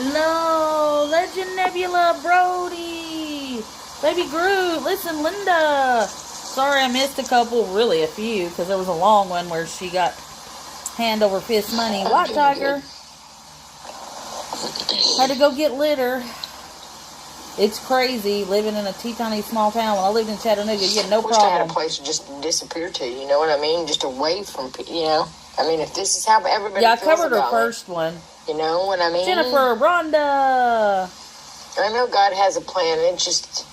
Hello, Legend Nebula, Brody, Baby Groot. Listen, Linda. Sorry I missed a couple, really a few, because there was a long one where she got hand over fist money. White Tiger had to go get litter. It's crazy living in a teeny small town. When I lived in Chattanooga, you had no problem. I had a place to just disappear to, you know what I mean? Just away from, you know. I mean, if this is how everybody I feels covered her about first one. You know what I mean? Jennifer, Rhonda. I know God has a plan. It just,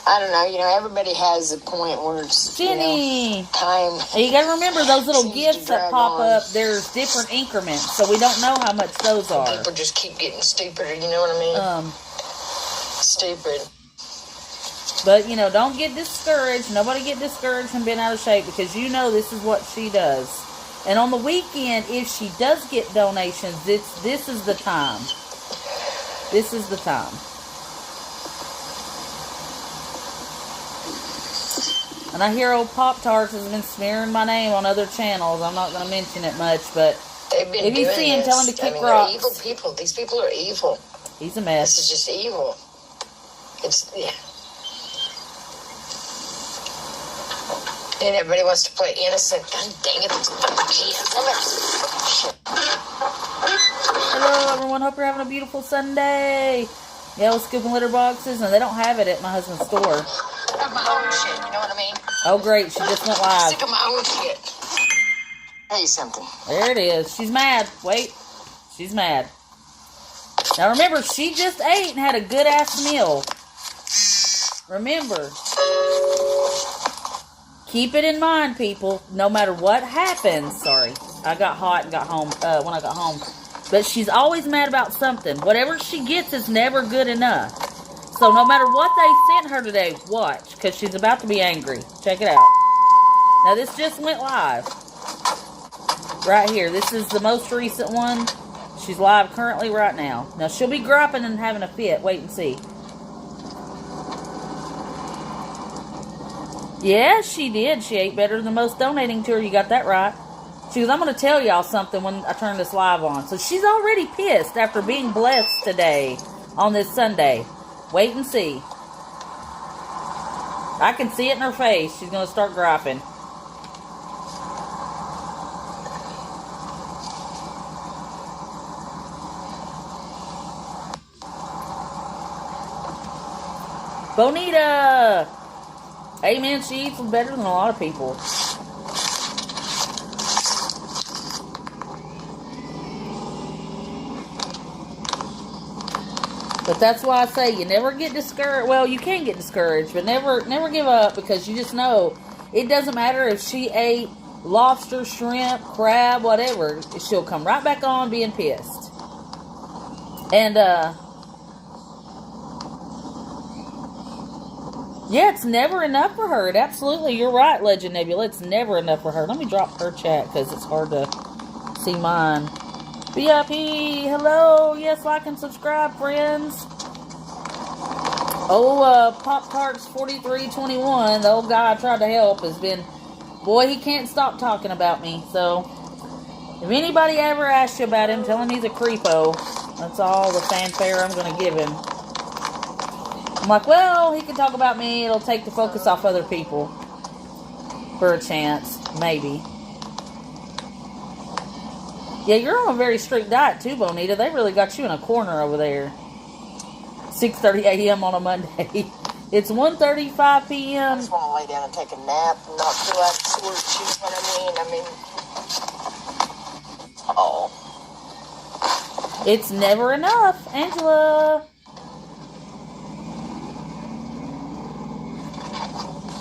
I don't know. You know, everybody has a point where it's, Jenny. You know, time. And you got to remember those little gifts that pop up. There's different increments, so we don't know how much those are. People just keep getting stupider. You know what I mean? Stupid. But, you know, don't get discouraged. Nobody get discouraged from being out of shape, because you know this is what she does. And on the weekend, if she does get donations, this is the time. This is the time. And I hear old Pop-Tarts has been smearing my name on other channels. I'm not going to mention it much, but if you see him, tell him to kick rocks. They're evil people. These people are evil. He's a mess. This is just evil. It's, yeah. And everybody wants to play innocent. God dang it. Hello, everyone. Hope you're having a beautiful Sunday. Yeah, I was scooping litter boxes, and they don't have it at my husband's store. I have my own shit, you know what I mean? Oh, great. She just went live. I'm sick of my own shit. Tell you something. There it is. She's mad. Wait. She's mad. Now, remember, she just ate and had a good-ass meal. Remember. Keep it in mind, people. No matter what happens. Sorry. I got hot and got home when I got home. But she's always mad about something. Whatever she gets is never good enough. So no matter what they sent her today, watch. Because she's about to be angry. Check it out. Now, this just went live. Right here. This is the most recent one. She's live currently right now. Now, she'll be griping and having a fit. Wait and see. Yeah, she did. She ate better than most donating to her. You got that right. She goes, I'm going to tell y'all something when I turn this live on. So she's already pissed after being blessed today on this Sunday. Wait and see. I can see it in her face. She's going to start griping. Bonita! Hey, man, she eats better than a lot of people. But that's why I say you never get discouraged. Well, you can get discouraged, but never give up, because you just know it doesn't matter if she ate lobster, shrimp, crab, whatever. She'll come right back on being pissed. And, yeah, it's never enough for her. Absolutely, you're right, Legend Nebula. It's never enough for her. Let me drop her chat because it's hard to see mine. VIP, hello. Yes, like and subscribe, friends. Oh, Pop-Tarts 4321, the old guy I tried to help, has been... Boy, he can't stop talking about me. So, if anybody ever asks you about him, tell him he's a creepo. That's all the fanfare I'm going to give him. I'm like, well, he can talk about me. It'll take the focus off other people. For a chance. Maybe. Yeah, you're on a very strict diet too, Bonita. They really got you in a corner over there. 6:30 a.m. on a Monday. It's 1:35 p.m. I just want to lay down and take a nap and not feel like sorts, you know what I mean? Oh. It's never enough, Angela.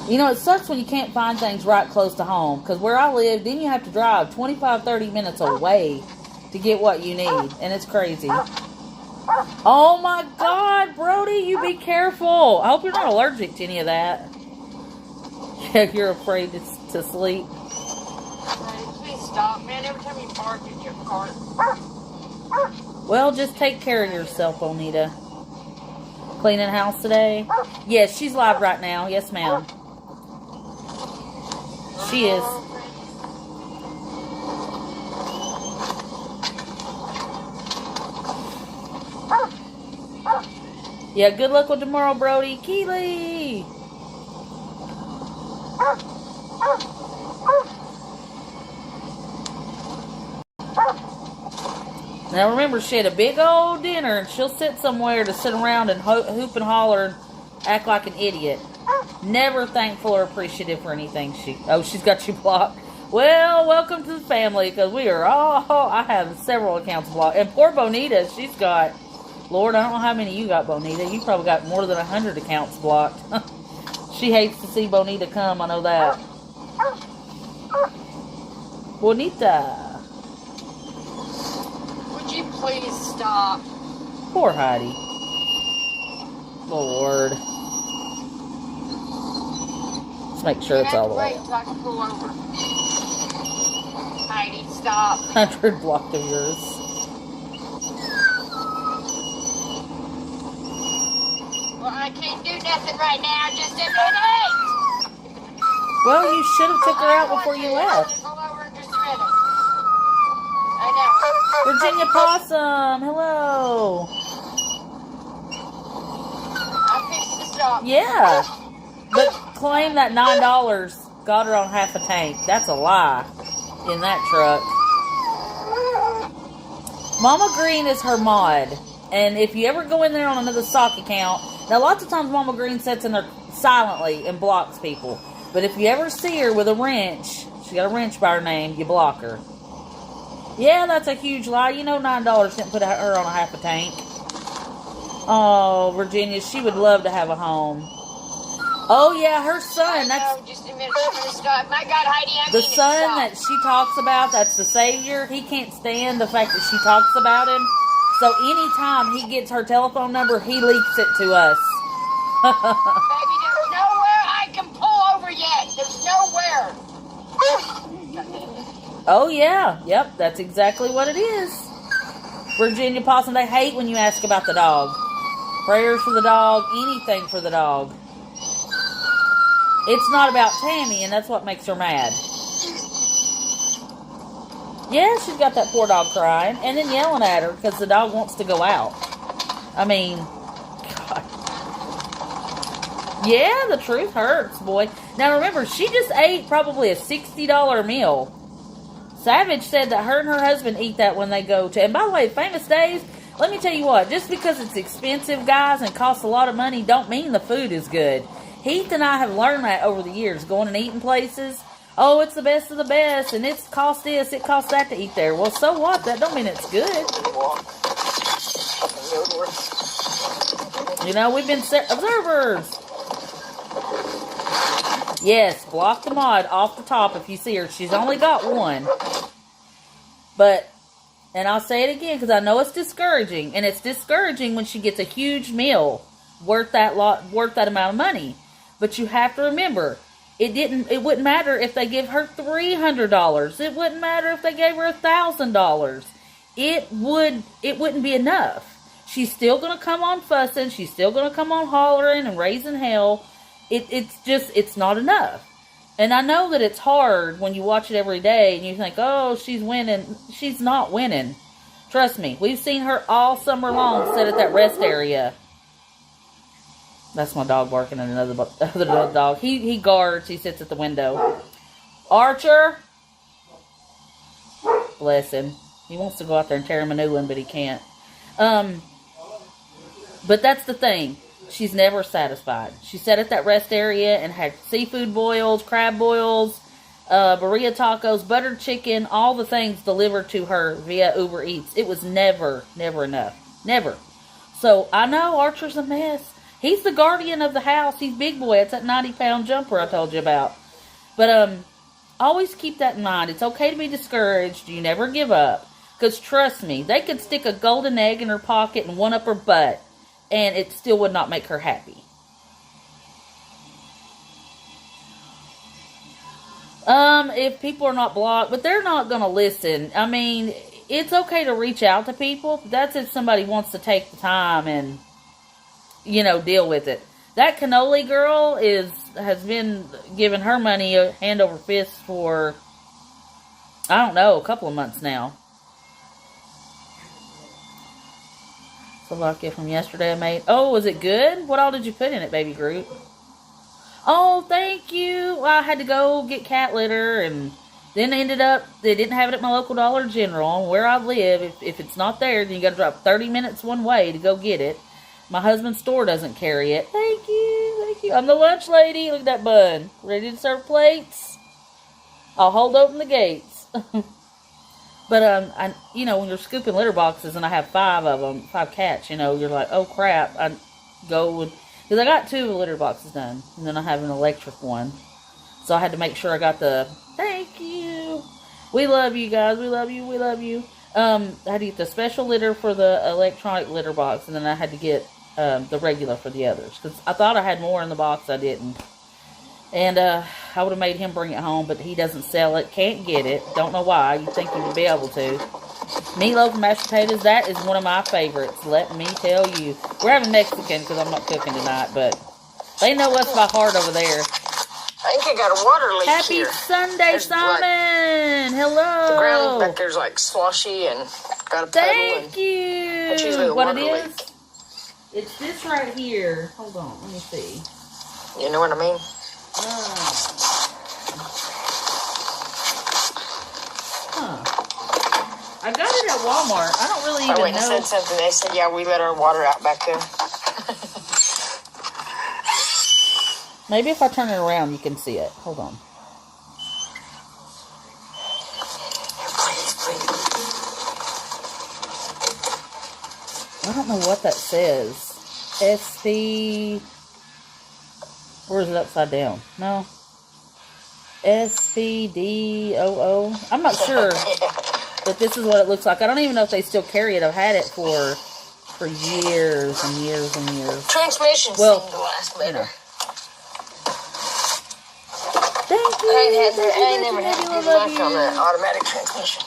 You know, it sucks when you can't find things right close to home. Because where I live, then you have to drive 25, 30 minutes away to get what you need. And it's crazy. Oh my God, Brody, you be careful. I hope you're not allergic to any of that. Yeah, you're afraid to sleep. Please stop, man. Every time you bark at your car. Well, just take care of yourself, Bonita. Cleaning house today? Yes, she's live right now. Yes, ma'am. She is. Yeah, good luck with tomorrow, Brody. Keely! Now remember, she had a big old dinner, and she'll sit somewhere to sit around and hoop and holler and act like an idiot. Never thankful or appreciative for anything. She's got you blocked. Well, welcome to the family, because we are all... I have several accounts blocked. And poor Bonita, she's got... Lord, I don't know how many you got, Bonita. You probably got more than 100 accounts blocked. She hates to see Bonita come, I know that. Bonita. Would you please stop? Poor Heidi. Lord. Let's make sure it's all the way. Wait till I can pull over. Heidi, stop. 100 blocked of yours. Well, I can't do nothing right now. Just a minute. Well, you should have took her out before you left. Pull over in just a minute. I know. Virginia Possum, hello. I fixed to stop. Yeah. But claim that $9 got her on half a tank. That's a lie in that truck. Mama Green is her mod. And if you ever go in there on another stock account, now lots of times Mama Green sits in there silently and blocks people. But if you ever see her with a wrench, she got a wrench by her name, you block her. Yeah, that's a huge lie. You know $9 didn't put her on a half a tank. Oh, Virginia, she would love to have a home. Oh, yeah, her son. That's just a minute. I'm going to stop. My God, Heidi, the son that she talks about. That's the Savior. He can't stand the fact that she talks about him. So anytime he gets her telephone number, he leaks it to us. Baby, there's nowhere I can pull over yet. There's nowhere. Oh, yeah. Yep, that's exactly what it is. Virginia Possum, they hate when you ask about the dog. Prayers for the dog, anything for the dog. It's not about Tammy, and that's what makes her mad. Yeah, she's got that poor dog crying, and then yelling at her because the dog wants to go out. I mean, God. Yeah, the truth hurts, boy. Now remember, she just ate probably a $60 meal. Savage said that her and her husband eat that when they go to... And by the way, Famous Days, let me tell you what. Just because it's expensive, guys, and costs a lot of money, don't mean the food is good. Heath and I have learned that over the years, going and eating places. Oh, it's the best of the best, and it's cost this, it costs that to eat there. Well, so what? That don't mean it's good. You know, we've been observers. Yes, block the mod off the top if you see her. She's only got one. But, and I'll say it again because I know it's discouraging. And it's discouraging when she gets a huge meal worth that amount of money. But you have to remember, it wouldn't matter if they give her $300. It wouldn't matter if they gave her $1,000. It wouldn't be enough. She's still going to come on fussing. She's still going to come on hollering and raising hell. It's not enough. And I know that it's hard when you watch it every day and you think, oh, she's winning. She's not winning. Trust me. We've seen her all summer long sit at that rest area. That's my dog barking at another dog. He guards. He sits at the window. Archer. Bless him. He wants to go out there and tear him a new one, but he can't. But that's the thing. She's never satisfied. She sat at that rest area and had seafood boils, crab boils, burrito tacos, buttered chicken, all the things delivered to her via Uber Eats. It was never enough. Never. So I know Archer's a mess. He's the guardian of the house. He's big boy. It's that 90-pound jumper I told you about. But always keep that in mind. It's okay to be discouraged. You never give up. Because trust me, they could stick a golden egg in her pocket and one up her butt, and it still would not make her happy. If people are not blocked, but they're not going to listen. I mean, it's okay to reach out to people. That's if somebody wants to take the time and, deal with it. That cannoli girl has been giving her money hand over fist for, I don't know, a couple of months now. Slovakia from yesterday I made. Oh, was it good? What all did you put in it, baby Groot? Oh, thank you. Well, I had to go get cat litter, and then ended up, they didn't have it at my local Dollar General. Where I live, if it's not there, then you got to drive 30 minutes one way to go get it. My husband's store doesn't carry it. Thank you, thank you. I'm the lunch lady. Look at that bun. Ready to serve plates? I'll hold open the gates. But, you know, when you're scooping litter boxes, and I have 5 of them, 5 cats, you know, you're like, oh, crap. I go with, because I got 2 litter boxes done, and then I have an electric one. So I had to make sure I got the, thank you. We love you guys. We love you. We love you. I had to get the special litter for the electronic litter box, and then I had to get the regular for the others. Because I thought I had more in the box. I didn't. And I would have made him bring it home, but he doesn't sell it. Can't get it. Don't know why. You'd think he would be able to. Meatloaf and mashed potatoes, that is one of my favorites. Let me tell you. We're having Mexican because I'm not cooking tonight, but they know us by heart over there. I think I got a water leak Happy here. Sunday, There's Simon! Hello! The ground back there's like sloshy and got a puddle. Thank you! That's usually a What water it is? leak. It's this right here. Hold on, let me see. You know what I mean? I got it at Walmart. I don't really even I went and know. said something. They said, yeah, we let our water out back there. Maybe if I turn it around, you can see it. Hold on. Please, please. I don't know what that says. SP. Or is it upside down? No. SPDOO. I'm not sure. But this is what it looks like. I don't even know if they still carry it. I've had it for years and years and years. Transmission Well, seemed to last better. You know. Thank you. I ain't never had good luck on that automatic transmission.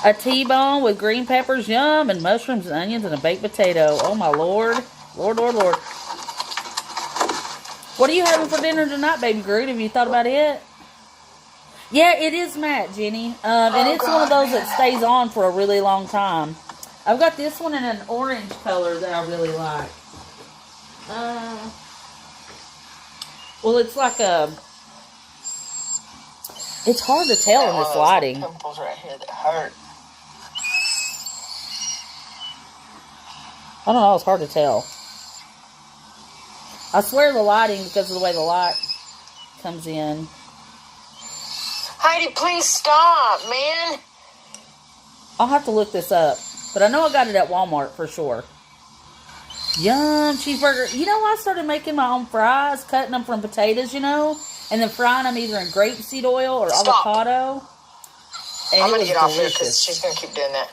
A T-bone with green peppers, yum, and mushrooms and onions and a baked potato. Oh, my Lord. Lord, Lord, Lord. What are you having for dinner tonight, baby Groot? Have you thought about it? Yeah, it is matte, Jenny. And it's one of those that stays on for a really long time. I've got this one in an orange color that I really like. Well, it's like a... It's hard to tell in this lighting. Pimples right here that hurt. I don't know, it's hard to tell. I swear the lighting, because of the way the light comes in. Heidi, please stop, man. I'll have to look this up. But I know I got it at Walmart for sure. Yum, cheeseburger. You know, I started making my own fries, cutting them from potatoes, you know, and then frying them either in grapeseed oil or avocado. And I'm going to get off here delicious. because she's going to keep doing that.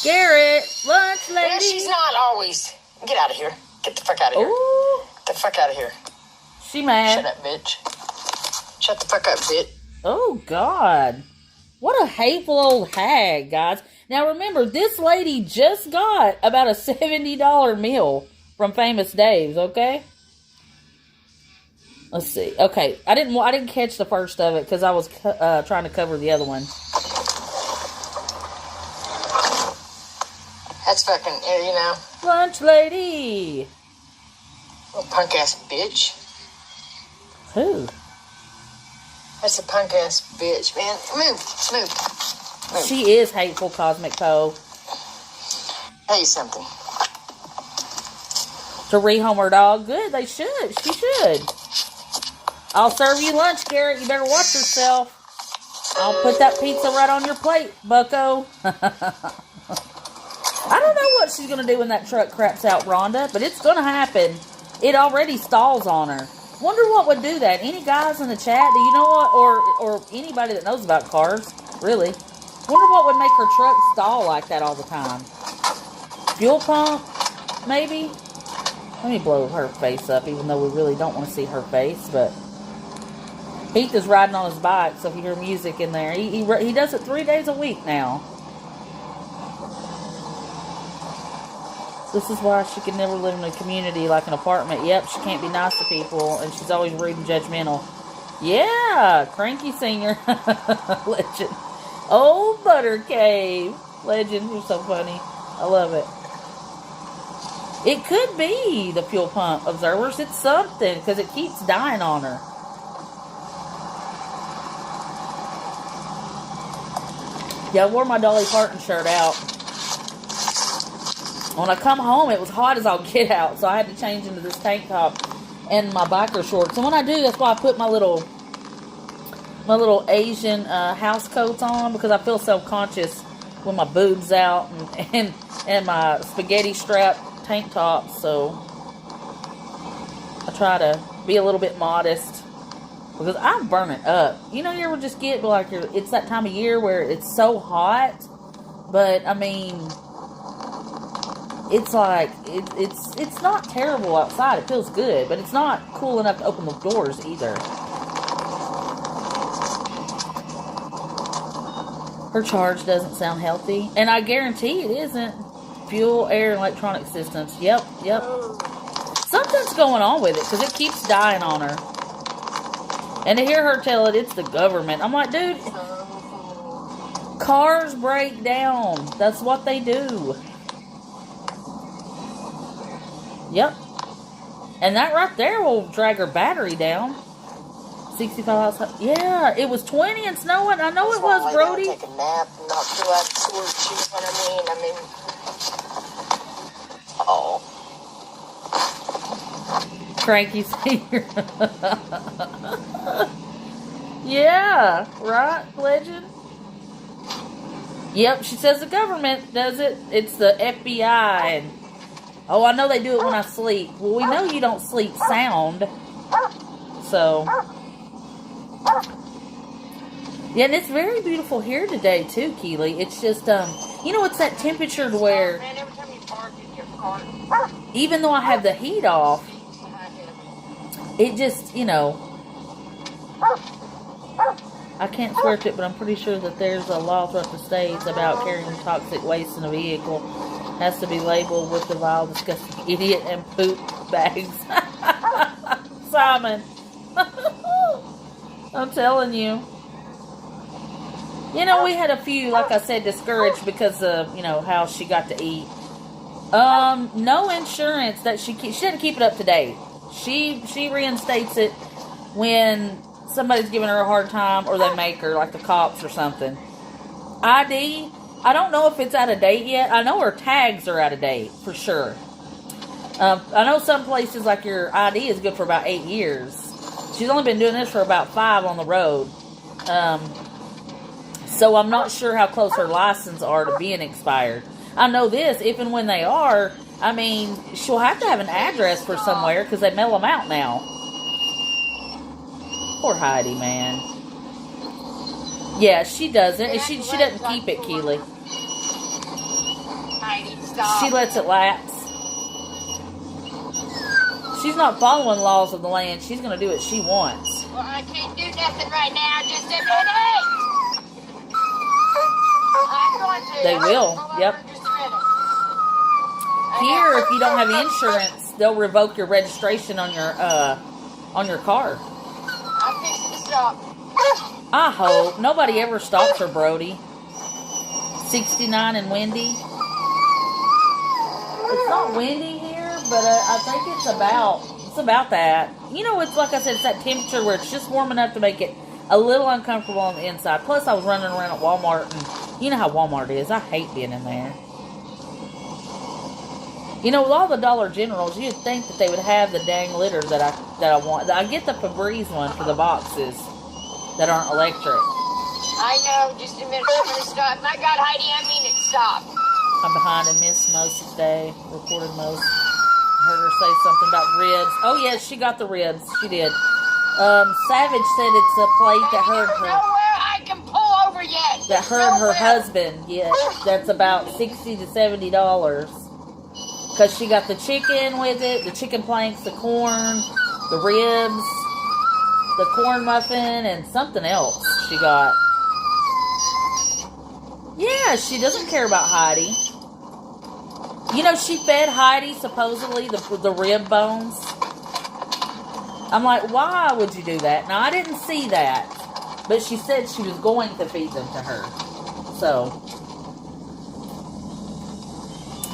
Garrett, lunch lady. No, she's not always. Get out of here. Get the fuck out of here. Ooh. Get the fuck out of here. She mad. Shut up, bitch. Shut the fuck up, bitch. Oh, God. What a hateful old hag, guys. Now, remember, this lady just got about a $70 meal from Famous Dave's, okay? Let's see. Okay, I didn't catch the first of it because I was trying to cover the other one. That's fucking, you know. Lunch lady. Little punk ass bitch. Who? That's a punk ass bitch, man. Move. She is hateful, Cosmic Poe. Tell you something. To rehome her dog. Good, they should. She should. I'll serve you lunch, Garrett. You better watch yourself. I'll put that pizza right on your plate, bucko. I don't know what she's going to do when that truck craps out, Rhonda, but it's going to happen. It already stalls on her. Wonder what would do that. Any guys in the chat, do you know what? Or anybody that knows about cars, really. Wonder what would make her truck stall like that all the time. Fuel pump, maybe? Let me blow her face up, even though we really don't want to see her face, but... Heath is riding on his bike, so if you hear music in there, he does it 3 days a week now. This is why she can never live in a community like an apartment. Yep, she can't be nice to people, and she's always rude and judgmental. Yeah, Cranky Senior. Legend. Oh, Butter Cave. Legend, you're so funny. I love it. It could be the fuel pump observers. It's something because it keeps dying on her. Yeah, I wore my Dolly Parton shirt out. When I come home, it was hot as I'll get out, so I had to change into this tank top and my biker shorts. And when I do, that's why I put my little Asian house coats on, because I feel self-conscious with my boobs out and my spaghetti strap tank tops. So I try to be a little bit modest because I'm burning up. You know, you ever just get like it's that time of year where it's so hot, but I mean, it's like it's not terrible outside. It feels good, but it's not cool enough to open the doors either. Her charge doesn't sound healthy, and I guarantee it isn't. Fuel, air, and electronic systems. Yep. Something's going on with it because it keeps dying on her. And to hear her tell it, it's the government. I'm like, dude, cars break down. That's what they do. Yep. And that right there will drag her battery down. 65 outside. Yeah, it was 20 and snowing. I know it was, Brody. Take a nap and not feel out of sorts. You know what I mean? Oh. Cranky's here. Yeah, right, Legend? Yep, she says the government does it. It's the FBI. And oh, I know they do it when I sleep. Well, we know you don't sleep sound. So, yeah, and it's very beautiful here today, too, Keely. It's just, you know, it's that temperature to where, even though I have the heat off, it just, you know, I can't swear to it, but I'm pretty sure that there's a law throughout the states about carrying toxic waste in a vehicle. Has to be labeled with the vile, disgusting idiot and poop bags. Simon. I'm telling you. You know, we had a few, like I said, discouraged because of, you know, how she got to eat. No insurance that she doesn't keep it up to date. She reinstates it when somebody's giving her a hard time or they make her, like the cops or something. ID, I don't know if it's out of date yet. I know her tags are out of date for sure. I know some places like your ID is good for about 8 years. She's only been doing this for about 5 on the road. So I'm not sure how close her license are to being expired. I know this, if and when they are, I mean, she'll have to have an address for somewhere because they mail them out now. Poor Heidi, man. Yeah, she doesn't. She doesn't keep it, Keely. Heidi, stop. She lets it lapse. She's not following laws of the land. She's going to do what she wants. Well, I can't do nothing right now. Just a minute. I'm going to. They will. Yep. Here, if you don't have insurance, they'll revoke your registration on your car. I'm fixing to stop. I hope. Nobody ever stops her, Brody. 69 and windy. It's not windy here, but I think it's about that. You know, it's like I said, it's that temperature where it's just warm enough to make it a little uncomfortable on the inside. Plus, I was running around at Walmart, and you know how Walmart is. I hate being in there. You know, with all the Dollar Generals, you'd think that they would have the dang litter that I want. I get the Febreze one for the boxes that aren't electric. I know. Just a minute. I'm going to stop. My God, Heidi, I mean it. Stop. I'm behind and missed most today. Recorded most. Heard her say something about ribs. Oh, yes, she got the ribs. She did. Savage said it's a plate that hurt her. Nowhere I can pull over yet. That hurt her husband. Yeah, that's about $60 to $70. Because she got the chicken with it, the chicken planks, the corn, the ribs, the corn muffin, and something else she got. Yeah, she doesn't care about Heidi. You know, she fed Heidi, supposedly, the rib bones. I'm like, why would you do that? Now, I didn't see that. But she said she was going to feed them to her. So,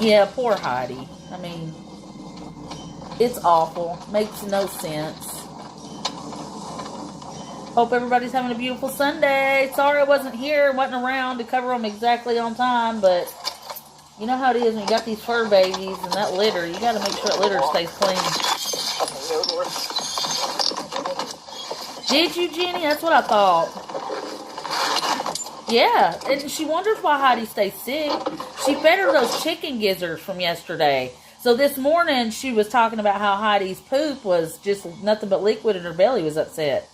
Yeah, poor Heidi. I mean, it's awful. Makes no sense. Hope everybody's having a beautiful Sunday. Sorry I wasn't here, wasn't around to cover them exactly on time, but you know how it is when you got these fur babies and that litter. You got to make sure that litter stays clean. Did you, Jenny? That's what I thought. Yeah, and she wonders why Heidi stays sick. She fed her those chicken gizzards from yesterday. So this morning she was talking about how Heidi's poop was just nothing but liquid and her belly was upset.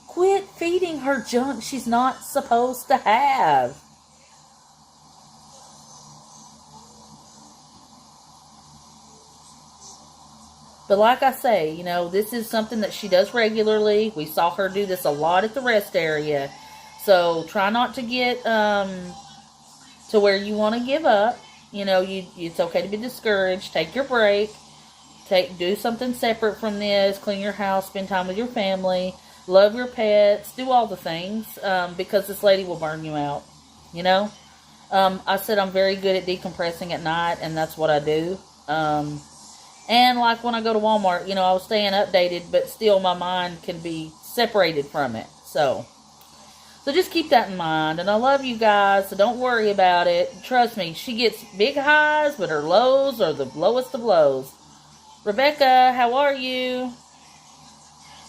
Quit feeding her junk she's not supposed to have. But like I say, you know, this is something that she does regularly. We saw her do this a lot at the rest area. So try not to get to where you want to give up. You know, it's okay to be discouraged. Take your break. Do something separate from this. Clean your house. Spend time with your family. Love your pets. Do all the things because this lady will burn you out. You know? I said I'm very good at decompressing at night, and that's what I do. And like when I go to Walmart, you know, I was staying updated, but still my mind can be separated from it. So just keep that in mind. And I love you guys, so don't worry about it. Trust me, she gets big highs, but her lows are the lowest of lows. Rebecca, how are you?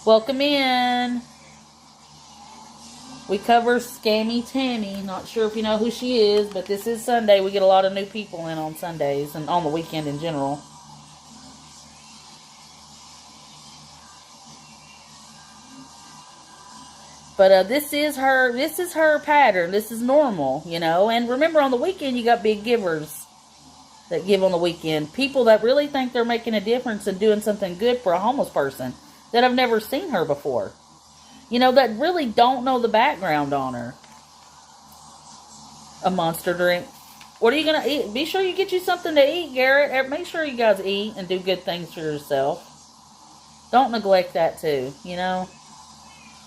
Welcome in. We cover Scammy Tammy. Not sure if you know who she is, but this is Sunday. We get a lot of new people in on Sundays and on the weekend in general. But this is her pattern. This is normal, you know. And remember, on the weekend, you got big givers that give on the weekend. People that really think they're making a difference and doing something good for a homeless person that have never seen her before. You know, that really don't know the background on her. A Monster drink. What are you going to eat? Be sure you get you something to eat, Garrett. Make sure you guys eat and do good things for yourself. Don't neglect that, too, you know.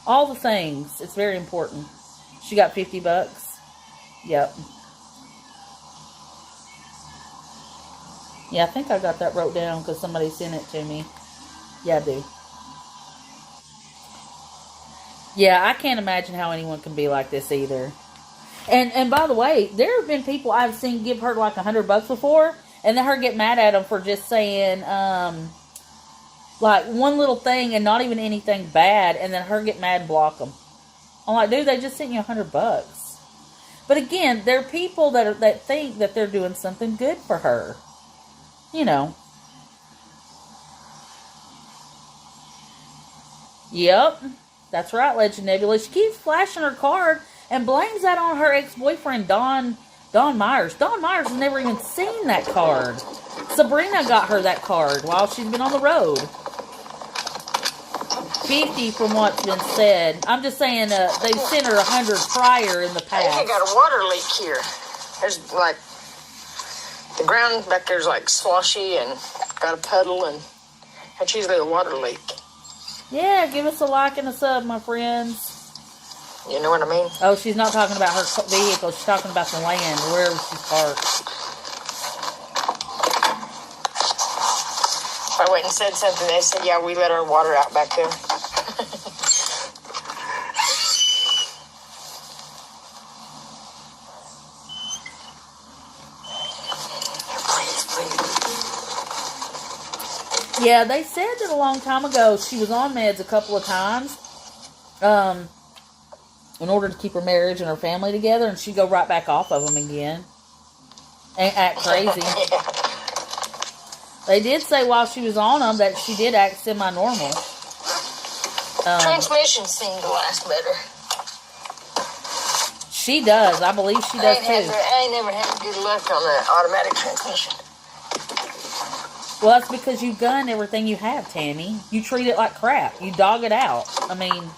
All the things. It's very important. She got $50. Yep. Yeah, I think I got that wrote down because somebody sent it to me. Yeah, I do. Yeah, I can't imagine how anyone can be like this either. And by the way, there have been people I've seen give her like $100 before, and then her get mad at them for just saying, like one little thing and not even anything bad, and then her get mad and block them. I'm like, dude, they just sent you $100. But again, there are people that think that they're doing something good for her. You know. Yep, that's right, Legend Nebula. She keeps flashing her card and blames that on her ex-boyfriend, Don Myers. Don Myers has never even seen that card. Sabrina got her that card while she's been on the road. 50 from what's been said. I'm just saying they sent her 100 prior in the past. I think I got a water leak here. There's like, the ground back there's like sloshy and got a puddle, and that's usually a water leak. Yeah, give us a like and a sub, my friends. You know what I mean? Oh, she's not talking about her vehicle. She's talking about the land, wherever she's parked. If I went and said something, they said, yeah, we let our water out back there. Yeah, they said that a long time ago she was on meds a couple of times in order to keep her marriage and her family together, and she'd go right back off of them again and act crazy. They did say while she was on them that she did act semi-normal. Transmission seemed to last better. She does. I believe she does too. I ain't never had good luck on the automatic transmission. Well, that's because you gun everything you have, Tammy. You treat it like crap. You dog it out. I mean...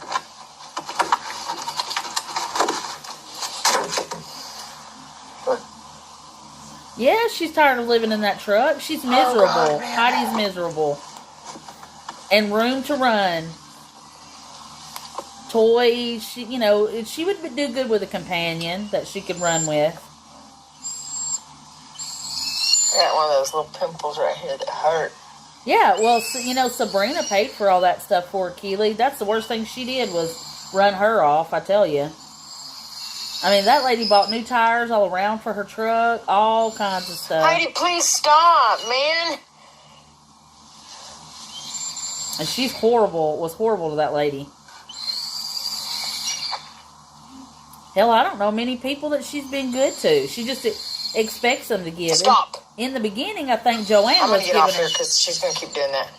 Yeah, she's tired of living in that truck. She's miserable. Oh God, Heidi's miserable. And room to run. Toys. She would do good with a companion that she could run with. I got one of those little pimples right here that hurt. Yeah, well, you know, Sabrina paid for all that stuff for Keely. That's the worst thing she did was run her off, I tell you. I mean, that lady bought new tires all around for her truck, all kinds of stuff. Heidi, please stop, man. And she's horrible, was horrible to that lady. Hell, I don't know many people that she's been good to. She just expects them to give. Stop. In the beginning, I think Joanne I'm was going to get giving off here her. because she's going to keep doing that.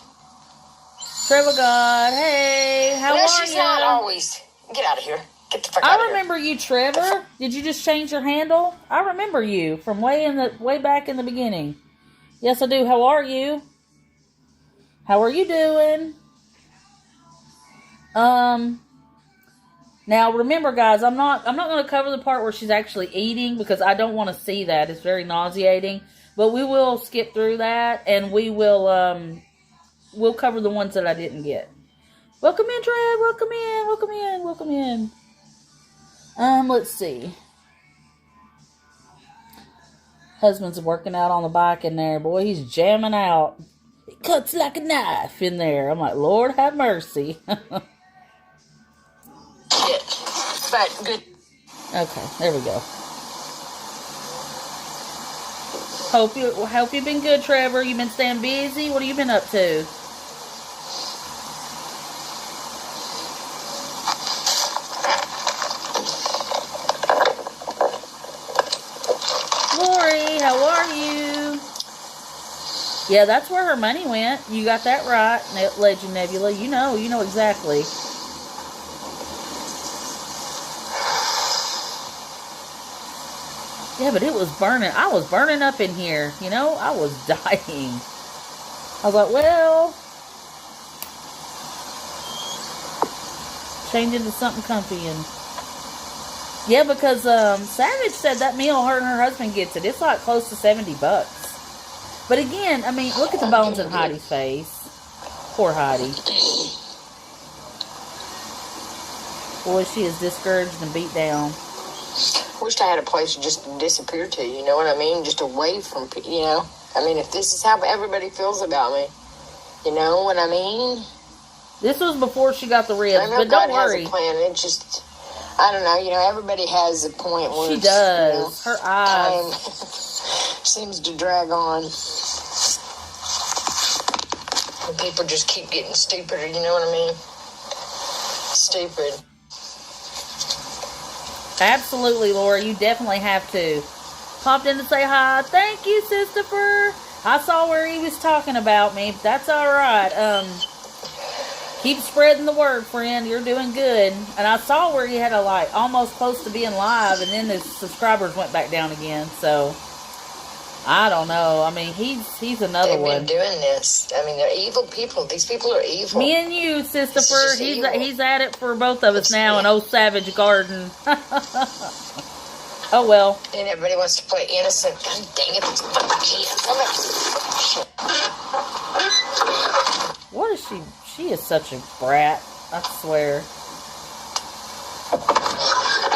Trevor God, hey, how No, are she's you? not always. Get out of here. Get the fuck out of I here. remember you, Trevor. Did you just change your handle? I remember you from way back in the beginning. Yes, I do. How are you? How are you doing? Now remember, guys, I'm not going to cover the part where she's actually eating because I don't want to see that. It's very nauseating. But we will skip through that, and we will we'll cover the ones that I didn't get. Welcome in, Trev. Welcome in. Welcome in. Welcome in. Let's see. Husband's working out on the bike in there. Boy, he's jamming out. It cuts like a knife in there. I'm like, Lord have mercy. Shit. But good. Okay, there we go. Hope you've been good, Trevor. You've been staying busy. What have you been up to? Lori, how are you? Yeah, that's where her money went. You got that right, Legend Nebula. You know exactly. Yeah, but it was burning. I was burning up in here. You know, I was dying. I was like, well, change into something comfy. And yeah, because Savage said that meal her and her husband gets it. It's like close to $70. But again, I mean, look at the bones in Heidi's face. Poor Heidi. Boy, she is discouraged and beat down. Wished I had a place to just disappear to, you know what I mean? Just away from, you know? I mean, if this is how everybody feels about me, you know what I mean? This was before she got the ribs, I know but God don't worry. has a plan. It just, I don't know, you know, everybody has a point where She does. You know, her eyes. time seems to drag on. And people just keep getting stupider, you know what I mean? Stupid. Absolutely, Laura. You definitely have to. Popped in to say hi. Thank you, Sistifer. I saw where he was talking about me. That's all right. Keep spreading the word, friend. You're doing good. And I saw where he had a almost close to being live, and then his subscribers went back down again. So I don't know. I mean, he's another one. They've been doing this. I mean, they're evil people. These people are evil. Me and you, Sistifer. He's at it for both of us now in old Savage Garden. Oh, well. And everybody wants to play innocent. God dang it. It's fucking kids. What is she? She is such a brat. I swear.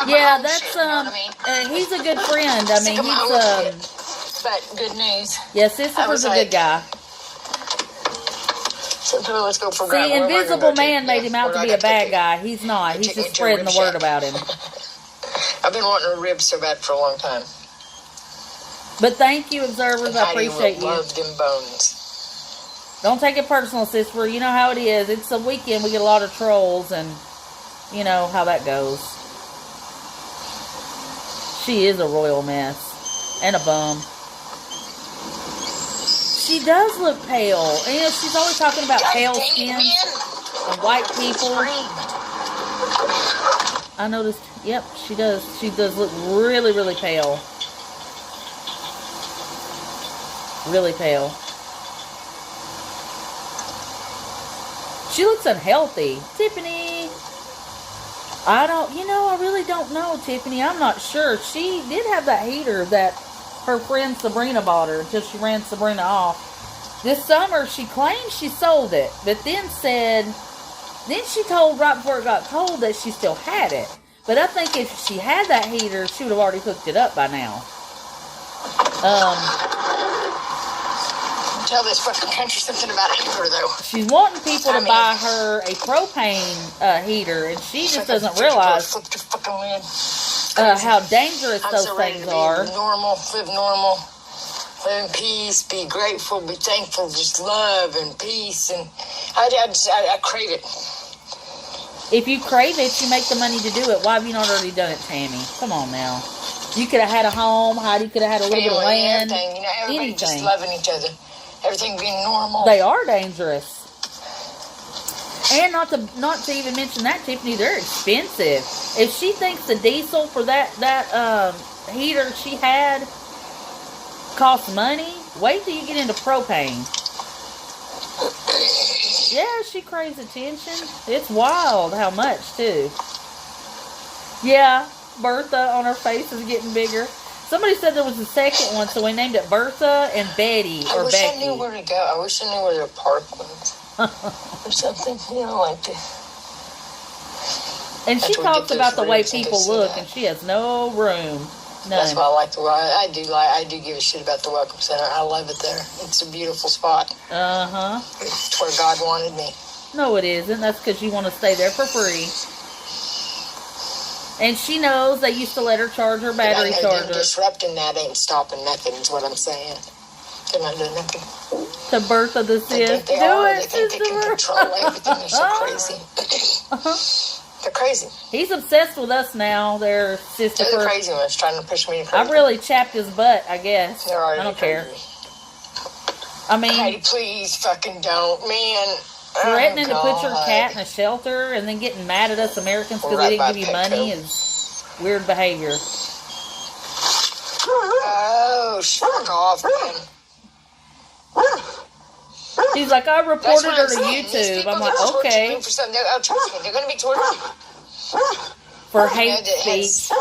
Yeah, that's, he's a good friend. I mean, he's, but good news. yeah, Sistifer's a good guy. So let's go for See, Invisible Man made him out to be a bad guy. He's not. He's just spreading the word about him. I've been wanting a rib so bad for a long time. But thank you, observers. I appreciate you. Love them bones. Don't take it personal, Sister. You know how it is. It's a weekend. We get a lot of trolls, and you know how that goes. She is a royal mess. And a bum. She does look pale. And, you know, she's always talking about pale skin and white people. I noticed. Yep, she does. She does look really, really pale. Really pale. She looks unhealthy. Tiffany. I really don't know, Tiffany. I'm not sure. She did have that heater that her friend Sabrina bought her until she ran Sabrina off. This summer, she claimed she sold it, but then she told right before it got cold that she still had it. But I think if she had that heater, she would have already hooked it up by now. tell this fucking country something about anger, though. She's wanting people to buy her a propane heater, and she just doesn't realize how dangerous those things are. Normal, live in peace, be grateful, be thankful, just love and peace, and I crave it. If you crave it, you make the money to do it. Why have you not already done it, Tammy? Come on now. You could have had a home. Heidi could have had a little bit of land. Everything, you know, everybody just loving each other. Everything being normal. They are dangerous. And not to even mention that, Tiffany, they're expensive. If she thinks the diesel for that heater she had costs money, wait till you get into propane. Yeah, she craves attention. It's wild how much, too. Yeah, Bertha on her face is getting bigger. Somebody said there was a second one, so we named it Bertha and Betty or Becky. I wish I knew where to go. I wish I knew where their park was. Or something, you know, like to... And she talks about the way people look, and she has no room. None. That's why I like I do give a shit about the Welcome Center. I love it there. It's a beautiful spot. Uh-huh. It's where God wanted me. No, it isn't. That's because you want to stay there for free. And she knows they used to let her charge her battery charger. Disrupting that ain't stopping nothing, is what I'm saying. They're not doing nothing. The birth of the sis. They think they can control everything. They're so crazy. Uh-huh. They're crazy. He's obsessed with us now. They're sister. They're the crazy ones trying to push me to crazy. I really chapped his butt, I guess. I don't care. I mean... Heidi, please fucking don't. Man... Threatening to put your cat in a shelter and then getting mad at us Americans because we didn't give you money is weird behavior. Oh, fuck off, man. He's like, I reported her to YouTube. I'm like, okay. They're going to be tortured. For hate speech.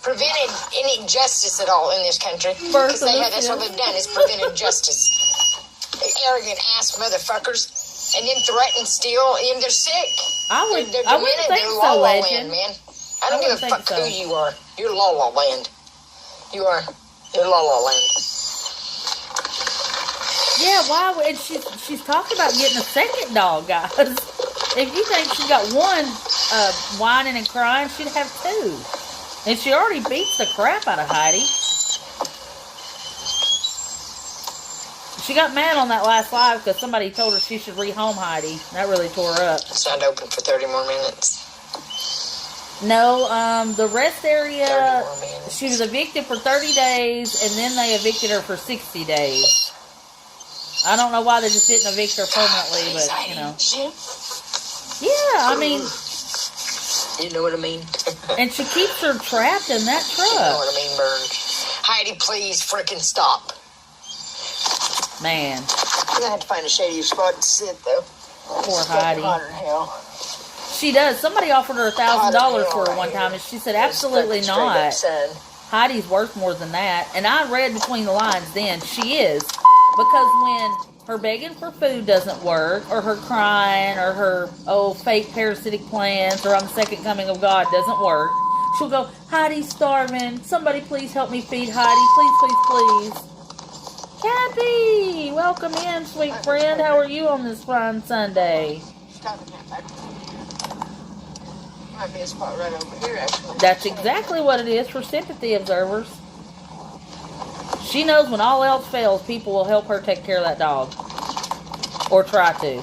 Prevented any justice at all in this country. Because that's what they've done, is prevented justice. Arrogant ass motherfuckers. And then threaten, steal, and they're sick. I wouldn't think so, Legend. Man. I don't give a fuck who you are. You're La La Land. You are. You're La La Land. Yeah, why? And she's talking about getting a second dog, guys. If you think she got one whining and crying, she'd have two. And she already beats the crap out of Heidi. She got mad on that last live because somebody told her she should rehome Heidi. That really tore her up. It's not open for 30 more minutes. No, the rest area, she was evicted for 30 days, and then they evicted her for 60 days. I don't know why they just didn't evict her permanently, but, you know. Yeah, I mean... You know what I mean? And she keeps her trapped in that truck. You know what I mean, Burn? Heidi, please freaking stop. Man. You're gonna have to find a shady spot to sit, though. Poor Heidi. Hotter than hell. She does. Somebody offered her $1,000 for her one time, and she said, absolutely not. Heidi's worth more than that. And I read between the lines then. She is. Because when her begging for food doesn't work, or her crying, or her, fake parasitic plans, or I'm the second coming of God doesn't work, she'll go, Heidi's starving. Somebody please help me feed Heidi. Please, please, please. Kathy, welcome in, sweet friend. How are you on this fine Sunday? Might be a spot right over here, actually. That's exactly what it is for sympathy observers. She knows when all else fails, people will help her take care of that dog. Or try to.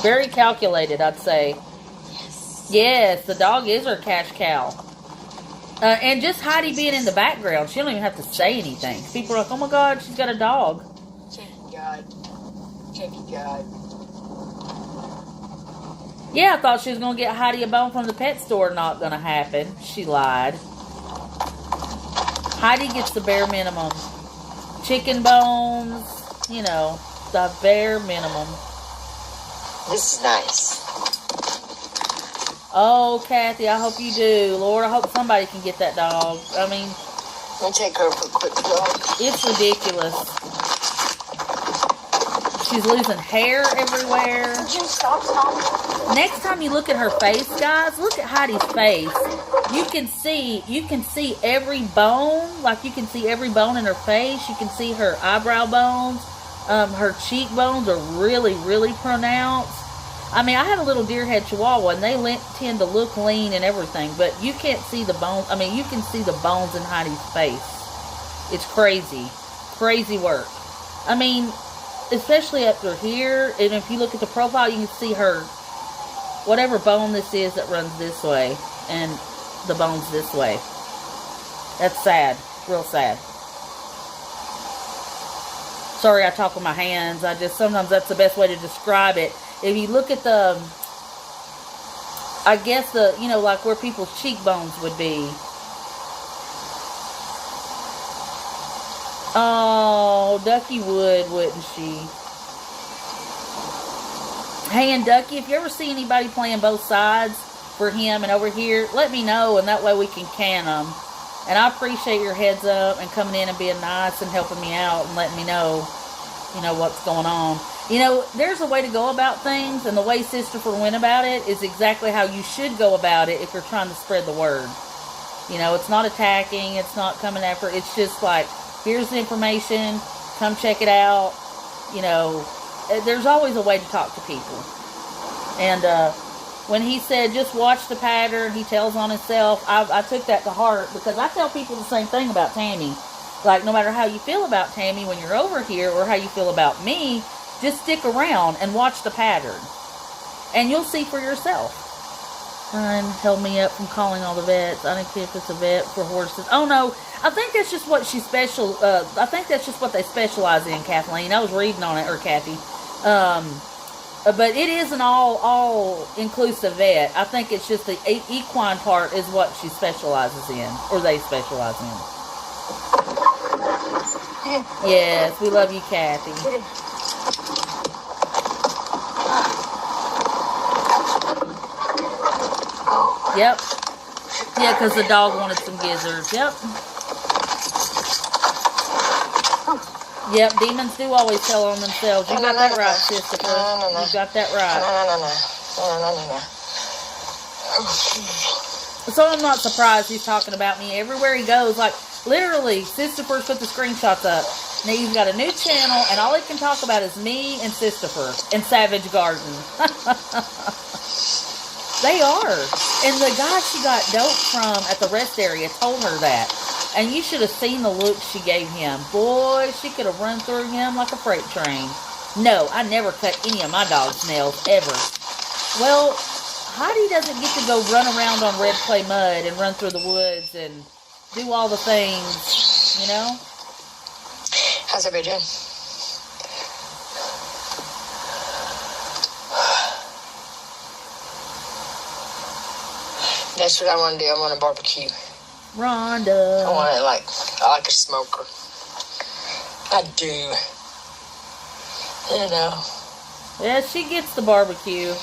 Very calculated, I'd say. Yes, the dog is her cash cow. And just Heidi being in the background, she don't even have to say anything. People are like, oh my God, she's got a dog. Thank you, God. Thank you, God. Yeah, I thought she was going to get Heidi a bone from the pet store. Not going to happen. She lied. Heidi gets the bare minimum. Chicken bones, you know, the bare minimum. This is nice. Oh, Kathy, I hope you do. Lord, I hope somebody can get that dog. I mean... Let me take her for a quick walk. It's ridiculous. She's losing hair everywhere. Would you stop talking? Next time you look at her face, guys, look at Heidi's face. you can see every bone. Like, you can see every bone in her face. You can see her eyebrow bones. Her cheekbones are really, really pronounced. I mean, I have a little deer-head chihuahua, and they tend to look lean and everything, but you can't see the bones. I mean, you can see the bones in Heidi's face. It's crazy. Crazy work. I mean, especially up through here, and if you look at the profile, you can see her, whatever bone this is that runs this way, and the bones this way. That's sad. Real sad. Sorry, I talk with my hands. Sometimes that's the best way to describe it. If you look at the, I guess like where people's cheekbones would be. Oh, Ducky would, wouldn't she? Hey, and Ducky, if you ever see anybody playing both sides for him and over here, let me know, and that way we can can them. And I appreciate your heads up and coming in and being nice and helping me out and letting me know, what's going on. There's a way to go about things, and the way Sisterfer went about it is exactly how you should go about it if you're trying to spread the word. It's not attacking, it's not coming after, it's just like, here's the information, come check it out. There's always a way to talk to people. And when he said, just watch the pattern, he tells on himself, I took that to heart, because I tell people the same thing about Tammy. Like, no matter how you feel about Tammy when you're over here, or how you feel about me, just stick around and watch the pattern. And you'll see for yourself. Ryan held me up from calling all the vets. I don't care if it's a vet for horses. Oh, no. I think that's just what I think that's just what they specialize in, Kathleen. I was reading on it, or Kathy. But it is an all-inclusive vet. I think it's just the equine part is what she specializes in, or they specialize in. Yes, we love you, Kathy. Yep. Yeah, because the dog wanted some gizzards. Yep. Yep, demons do always tell on themselves. You got that right, sister. You got that right. So I'm not surprised he's talking about me everywhere he goes. Like, literally, Sisterfer put the screenshots up. Now he's got a new channel, and all he can talk about is me and Sisterfer and Savage Garden. They are. And the guy she got dope from at the rest area told her that. And you should have seen the look she gave him. Boy, she could have run through him like a freight train. No, I never cut any of my dog's nails, ever. Well, Heidi doesn't get to go run around on red clay mud and run through the woods and do all the things, How's everybody doing? That's what I want to do. I want a barbecue. Rhonda. I like a smoker. I do. Yeah, she gets the barbecue.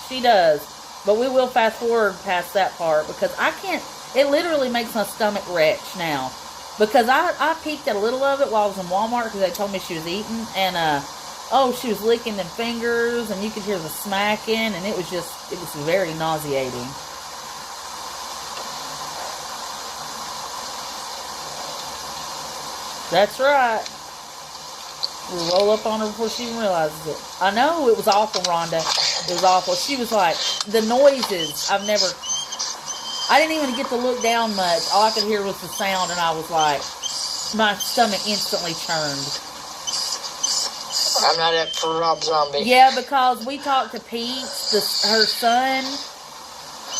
She does. But we will fast forward past that part, because I can't, it literally makes my stomach retch now. Because I peeked at a little of it while I was in Walmart, because they told me she was eating, and she was licking them fingers, and you could hear the smacking, and it was very nauseating. That's right. We roll up on her before she even realizes it. I know, it was awful, Rhonda. It was awful. She was like, the noises, I didn't even get to look down much. All I could hear was the sound, and I was like, my stomach instantly churned. I'm not up for Rob Zombie. Yeah, because we talked to Pete, her son,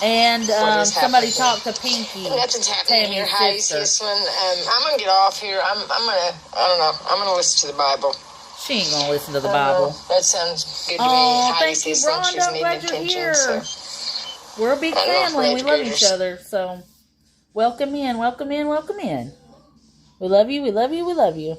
and somebody talked to Pinky. Nothing's happening here. Heidi's whistling. I'm going to get off here. I'm going to listen to the Bible. She ain't going to listen to the Bible. That sounds good to me. Heidi's whistling. Rhonda, I'm glad you're here. So. We're a big family. We love each other. So, welcome in, welcome in, welcome in. We love you, we love you, we love you.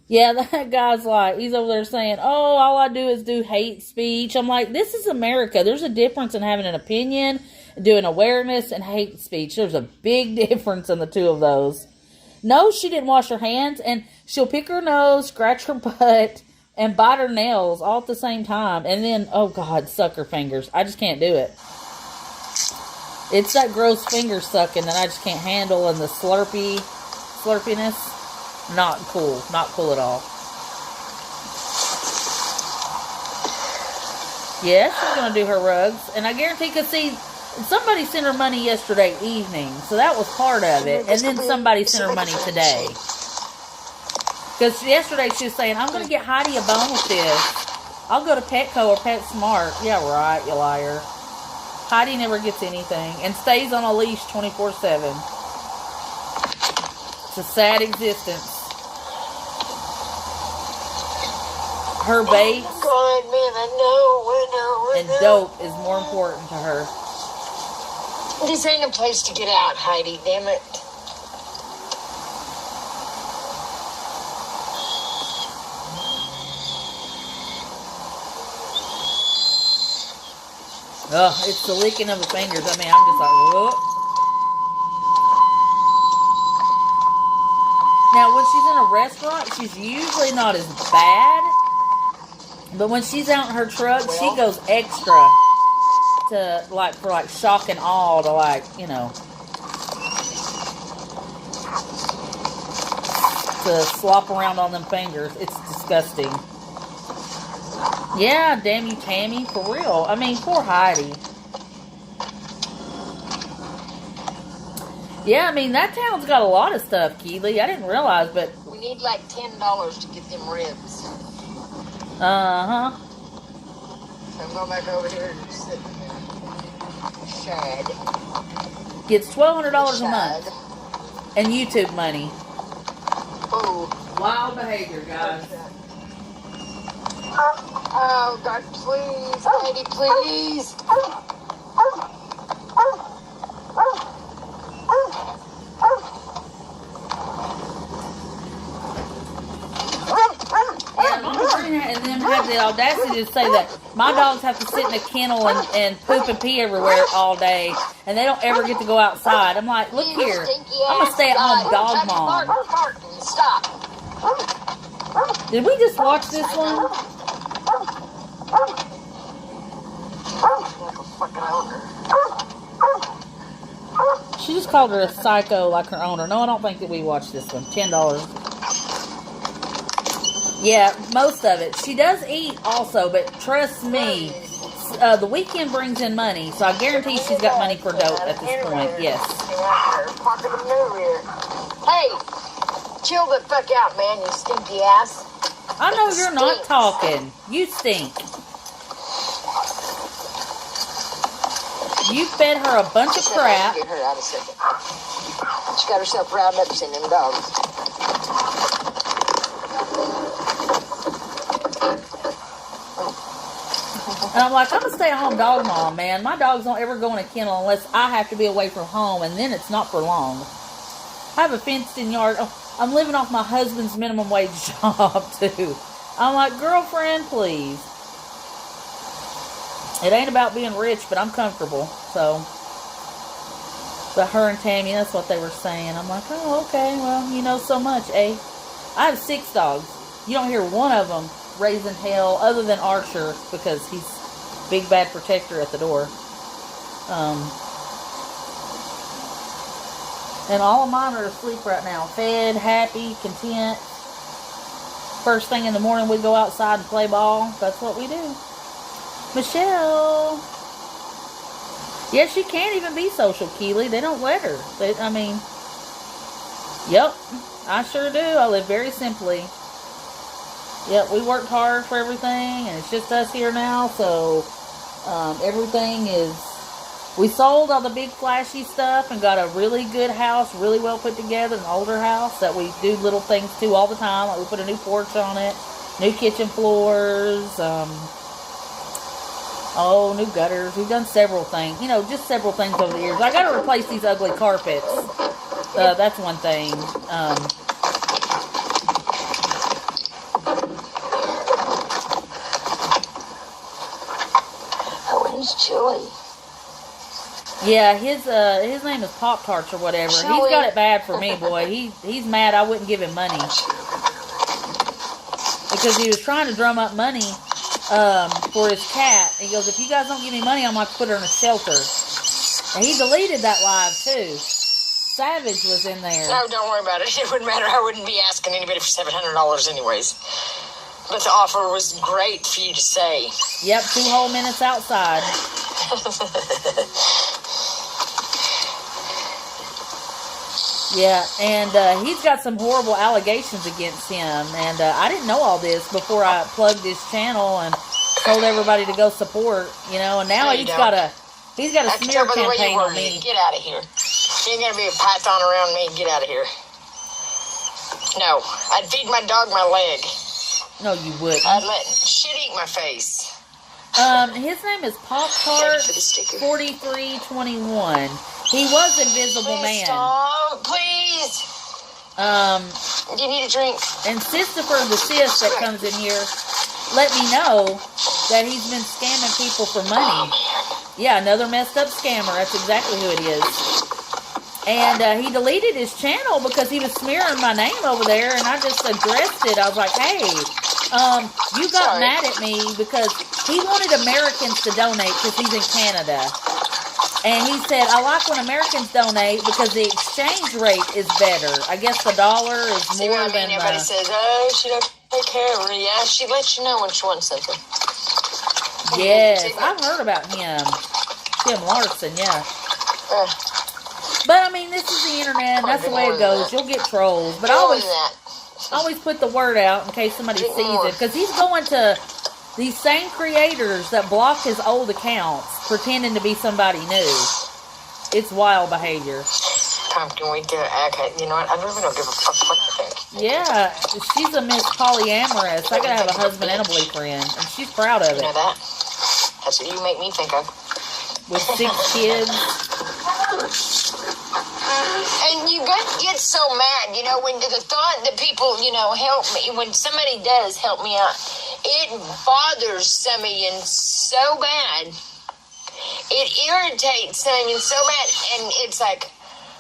Yeah, that guy's like, he's over there saying, all I do is do hate speech. I'm like, this is America. There's a difference in having an opinion, doing awareness, and hate speech. There's a big difference in the two of those. No, she didn't wash her hands, and she'll pick her nose, scratch her butt, and bite her nails all at the same time. And then, oh God, suck her fingers. I just can't do it. It's that gross finger sucking that I just can't handle, and the slurpiness. Not cool. Not cool at all. Yeah, she's going to do her rugs. And I guarantee, because see, somebody sent her money yesterday evening. So that was part of it. And then somebody sent her money today. Because yesterday she was saying, I'm going to get Heidi a bone with this. I'll go to Petco or PetSmart. Yeah, right, you liar. Heidi never gets anything. And stays on a leash 24/7. It's a sad existence. Her base and dope is more important to her. This ain't a place to get out, Heidi, damn it. Ugh, it's the licking of the fingers. I mean, I'm just like, whoop. Now, when she's in a restaurant, she's usually not as bad. But when she's out in her truck, she goes extra to, like, for, like, shock and awe to, like, you know, to slop around on them fingers. It's disgusting. Yeah, damn you, Tammy, for real. I mean, poor Heidi. Yeah, I mean, that town's got a lot of stuff, Keely. I didn't realize, but... We need like $10 to get them ribs. Uh-huh. So I'm going back over here and sit there. Shad. Gets $1,200 a month. And YouTube money. Oh. Wild behavior, guys. Oh, God, please, Heidi, please. And then have the audacity to say that my dogs have to sit in a kennel and poop and pee everywhere all day, and they don't ever get to go outside. I'm like, look here, I'm gonna stay at home dog mom. Stop. Did we just watch this one? She just called her a psycho like her owner. No, I don't think that we watched this one. $10. Yeah, most of it. She does eat also, but trust me, the weekend brings in money, so I guarantee she's got money for dope at this point. Yes. Hey, chill the fuck out, man, you stinky ass. I know you're not talking. You stink. You fed her a bunch of crap. Get her out a second. She got herself riled up seeing them dogs. And I'm like, I'm a stay-at-home dog mom, man. My dogs don't ever go in a kennel unless I have to be away from home, and then it's not for long. I have a fenced-in yard. Oh, I'm living off my husband's minimum wage job, too. I'm like, girlfriend, please. It ain't about being rich, but I'm comfortable. So, but her and Tammy, that's what they were saying. I'm like, oh, okay, well, you know so much, eh? I have 6 dogs. You don't hear one of them raising hell other than Archer, because he's big bad protector at the door. And all of mine are asleep right now. Fed, happy, content. First thing in the morning we go outside and play ball. That's what we do. Michelle. Yeah, she can't even be social, Keely. They don't let her. I mean, yep, I sure do. I live very simply. Yep, we worked hard for everything, and it's just us here now, so everything is... We sold all the big flashy stuff and got a really good house, really well put together, an older house that we do little things to all the time. Like we put a new porch on it, new kitchen floors, new gutters. We've done several things, you know, just several things over the years. I got to replace these ugly carpets. That's one thing. Owen's chilly. Yeah, his name is Pop Tarts or whatever. He's got it bad for me, boy. He's mad I wouldn't give him money because he was trying to drum up money for his cat. He goes, if you guys don't give me money, I'm going to put her in a shelter. And he deleted that live, too. Savage was in there. No, don't worry about it. It wouldn't matter. I wouldn't be asking anybody for $700 anyways. But the offer was great for you to say. Yep, 2 whole minutes outside. Yeah, and he's got some horrible allegations against him. And I didn't know all this before I plugged his channel and told everybody to go support, you know. And now No, he's got a smear campaign on me. Get out of here. You ain't gonna be a python around me. Get out of here. No, I'd feed my dog my leg. No, you wouldn't. I'd let shit eat my face. His name is Pop Tart 4321. He was Invisible Please Man. stop, please. You need a drink. And Sistifer the Sis that comes in here let me know that he's been scamming people for money. Yeah, another messed up scammer. That's exactly who it is. And he deleted his channel because he was smearing my name over there, and I just addressed it. I was like, hey, you got mad at me because he wanted Americans to donate because he's in Canada. And he said, I like when Americans donate because the exchange rate is better. I guess the dollar is more than... Everybody says, oh, she don't take care of her. Yeah, she lets you know when she wants something. Yes, I've heard about him. Tim Larson, yeah. But, I mean, this is the internet, and that's the way it goes. You'll get trolls. But I always put the word out in case somebody sees it. Because he's going to these same creators that blocked his old accounts, pretending to be somebody new. It's wild behavior. Pumpkin, we get you know what? I really don't give a fuck what you think. Yeah, she's a Miss Polyamorous. I gotta have a husband and a boyfriend, and she's proud of it. You know that? That's what you make me think of. With 6 kids. And you get so mad, you know, when the thought that people, you know, help me, when somebody does help me out, it bothers some of you so bad. It irritates some of you so bad, and it's like,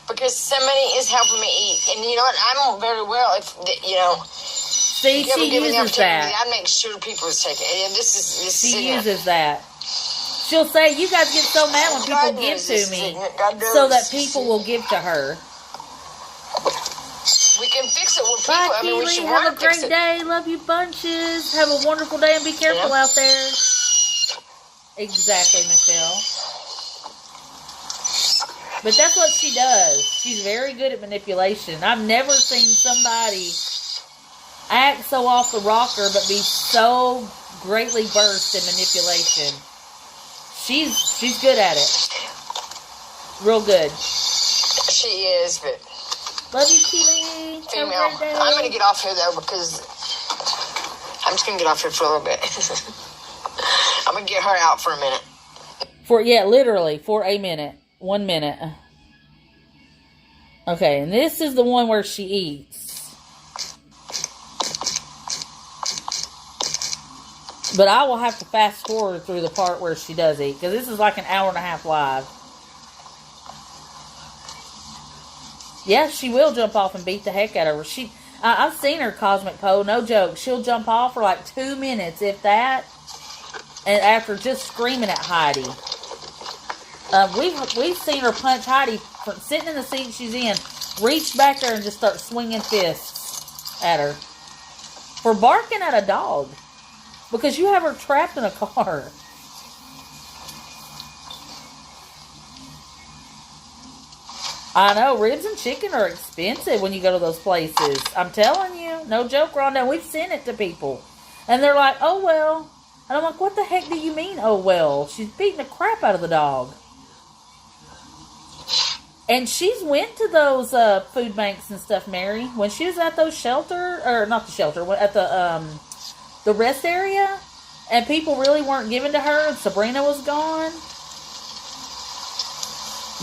because somebody is helping me eat. And you know what? I don't very well if, you know. See, she uses that. I make sure people is taking it. And she uses that. She'll say, you guys get so mad when people give to me so that people will give to her. We can fix it with people. Bye, I mean, we should have a great day. Love you bunches. Have a wonderful day and be careful out there. Exactly, Michelle. But that's what she does. She's very good at manipulation. I've never seen somebody act so off the rocker but be so greatly versed in manipulation. She's good at it. Real good. She is, but... Love you, Keely. Female. I'm going to get off here, though, because... I'm just going to get off here for a little bit. I'm going to get her out for a minute. Literally, for a minute. 1 minute. Okay, and this is the one where she eats. But I will have to fast forward through the part where she does eat, because this is like an hour and a half live. Yeah, she will jump off and beat the heck out of her. I've seen her, Cosmic Poe, no joke. She'll jump off for like 2 minutes, if that, and after just screaming at Heidi. We've seen her punch Heidi from sitting in the seat she's in, reach back there and just start swinging fists at her for barking at a dog. Because you have her trapped in a car. I know, ribs and chicken are expensive when you go to those places. I'm telling you, no joke, Rhonda. We've sent it to people. And they're like, oh, well. And I'm like, what the heck do you mean, oh, well? She's beating the crap out of the dog. And she's went to those food banks and stuff, Mary. When she was at those shelter, or not the shelter, at the rest area, and people really weren't giving to her, and Sabrina was gone.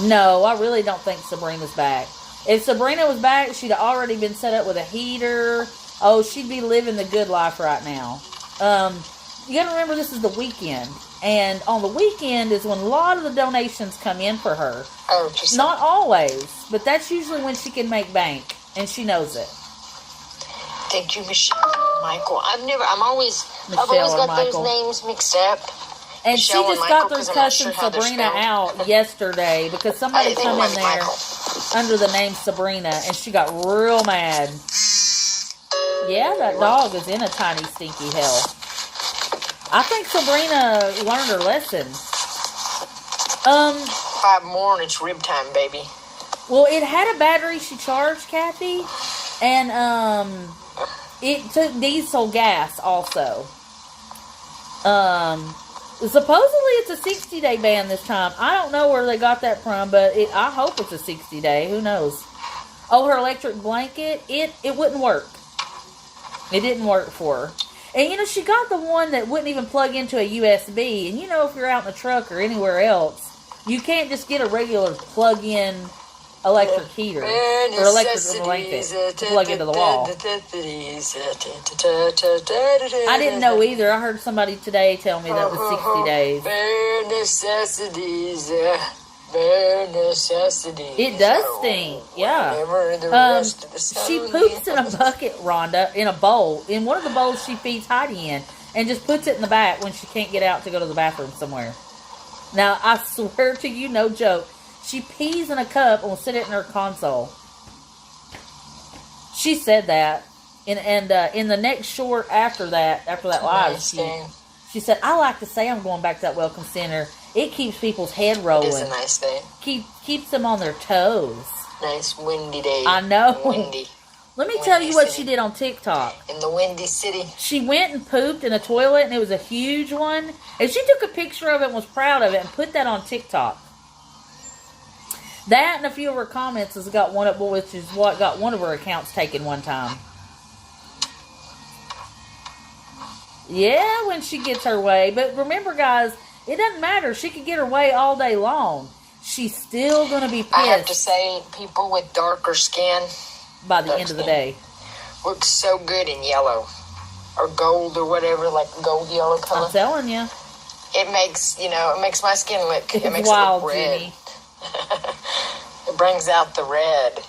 No, I really don't think Sabrina's back. If Sabrina was back, she'd have already been set up with a heater. Oh, she'd be living the good life right now. You gotta remember this is the weekend. And on the weekend is when a lot of the donations come in for her. Oh, not always, but that's usually when she can make bank. And she knows it. Thank you, Michelle. Michael. I've always got those names mixed up. And she Michelle and just Michael, got through 'cause I'm not cussing sure how they're Sabrina spelled. out yesterday because somebody I think it come might in be there Michael. under the name Sabrina, and she got real mad. Yeah, that dog is in a tiny stinky hell. I think Sabrina learned her lesson. 5 more and it's rib time, baby. Well, it had a battery she charged, Kathy, and it took diesel gas also. Supposedly it's a 60-day ban this time. I don't know where they got that from, but I hope it's a 60-day. Who knows? Oh, her electric blanket, it wouldn't work. It didn't work for her. And, you know, she got the one that wouldn't even plug into a USB. And, you know, if you're out in the truck or anywhere else, you can't just get a regular plug-in electric heater or electric blanket to plug into the wall. I didn't know either. I heard somebody today tell me that it was 60 days. Bare necessities. Bare necessities. It does stink, yeah. She poops in a bucket, Rhonda, in a bowl. In one of the bowls she feeds Heidi in, and just puts it in the back when she can't get out to go to the bathroom somewhere. Now, I swear to you, no joke, she pees in a cup and will sit it in her console. She said that. And in the next short after that live, she said, I like to say I'm going back to that Welcome Center. It keeps people's head rolling. It is a nice day. Keeps them on their toes. Nice windy day. I know. Windy. Let me tell you what she did on TikTok. In the Windy City. She went and pooped in a toilet, and it was a huge one. And she took a picture of it and was proud of it and put that on TikTok. That and a few of her comments has got one of, which is what got one of her accounts taken one time. Yeah, when she gets her way. But remember, guys, it doesn't matter. She could get her way all day long. She's still going to be pissed. I have to say, people with darker skin by the end of the day look so good in yellow or gold or whatever, like gold yellow color. I'm telling you, it makes my skin look. It's it makes wild, it look red. Jimmy. It brings out the red.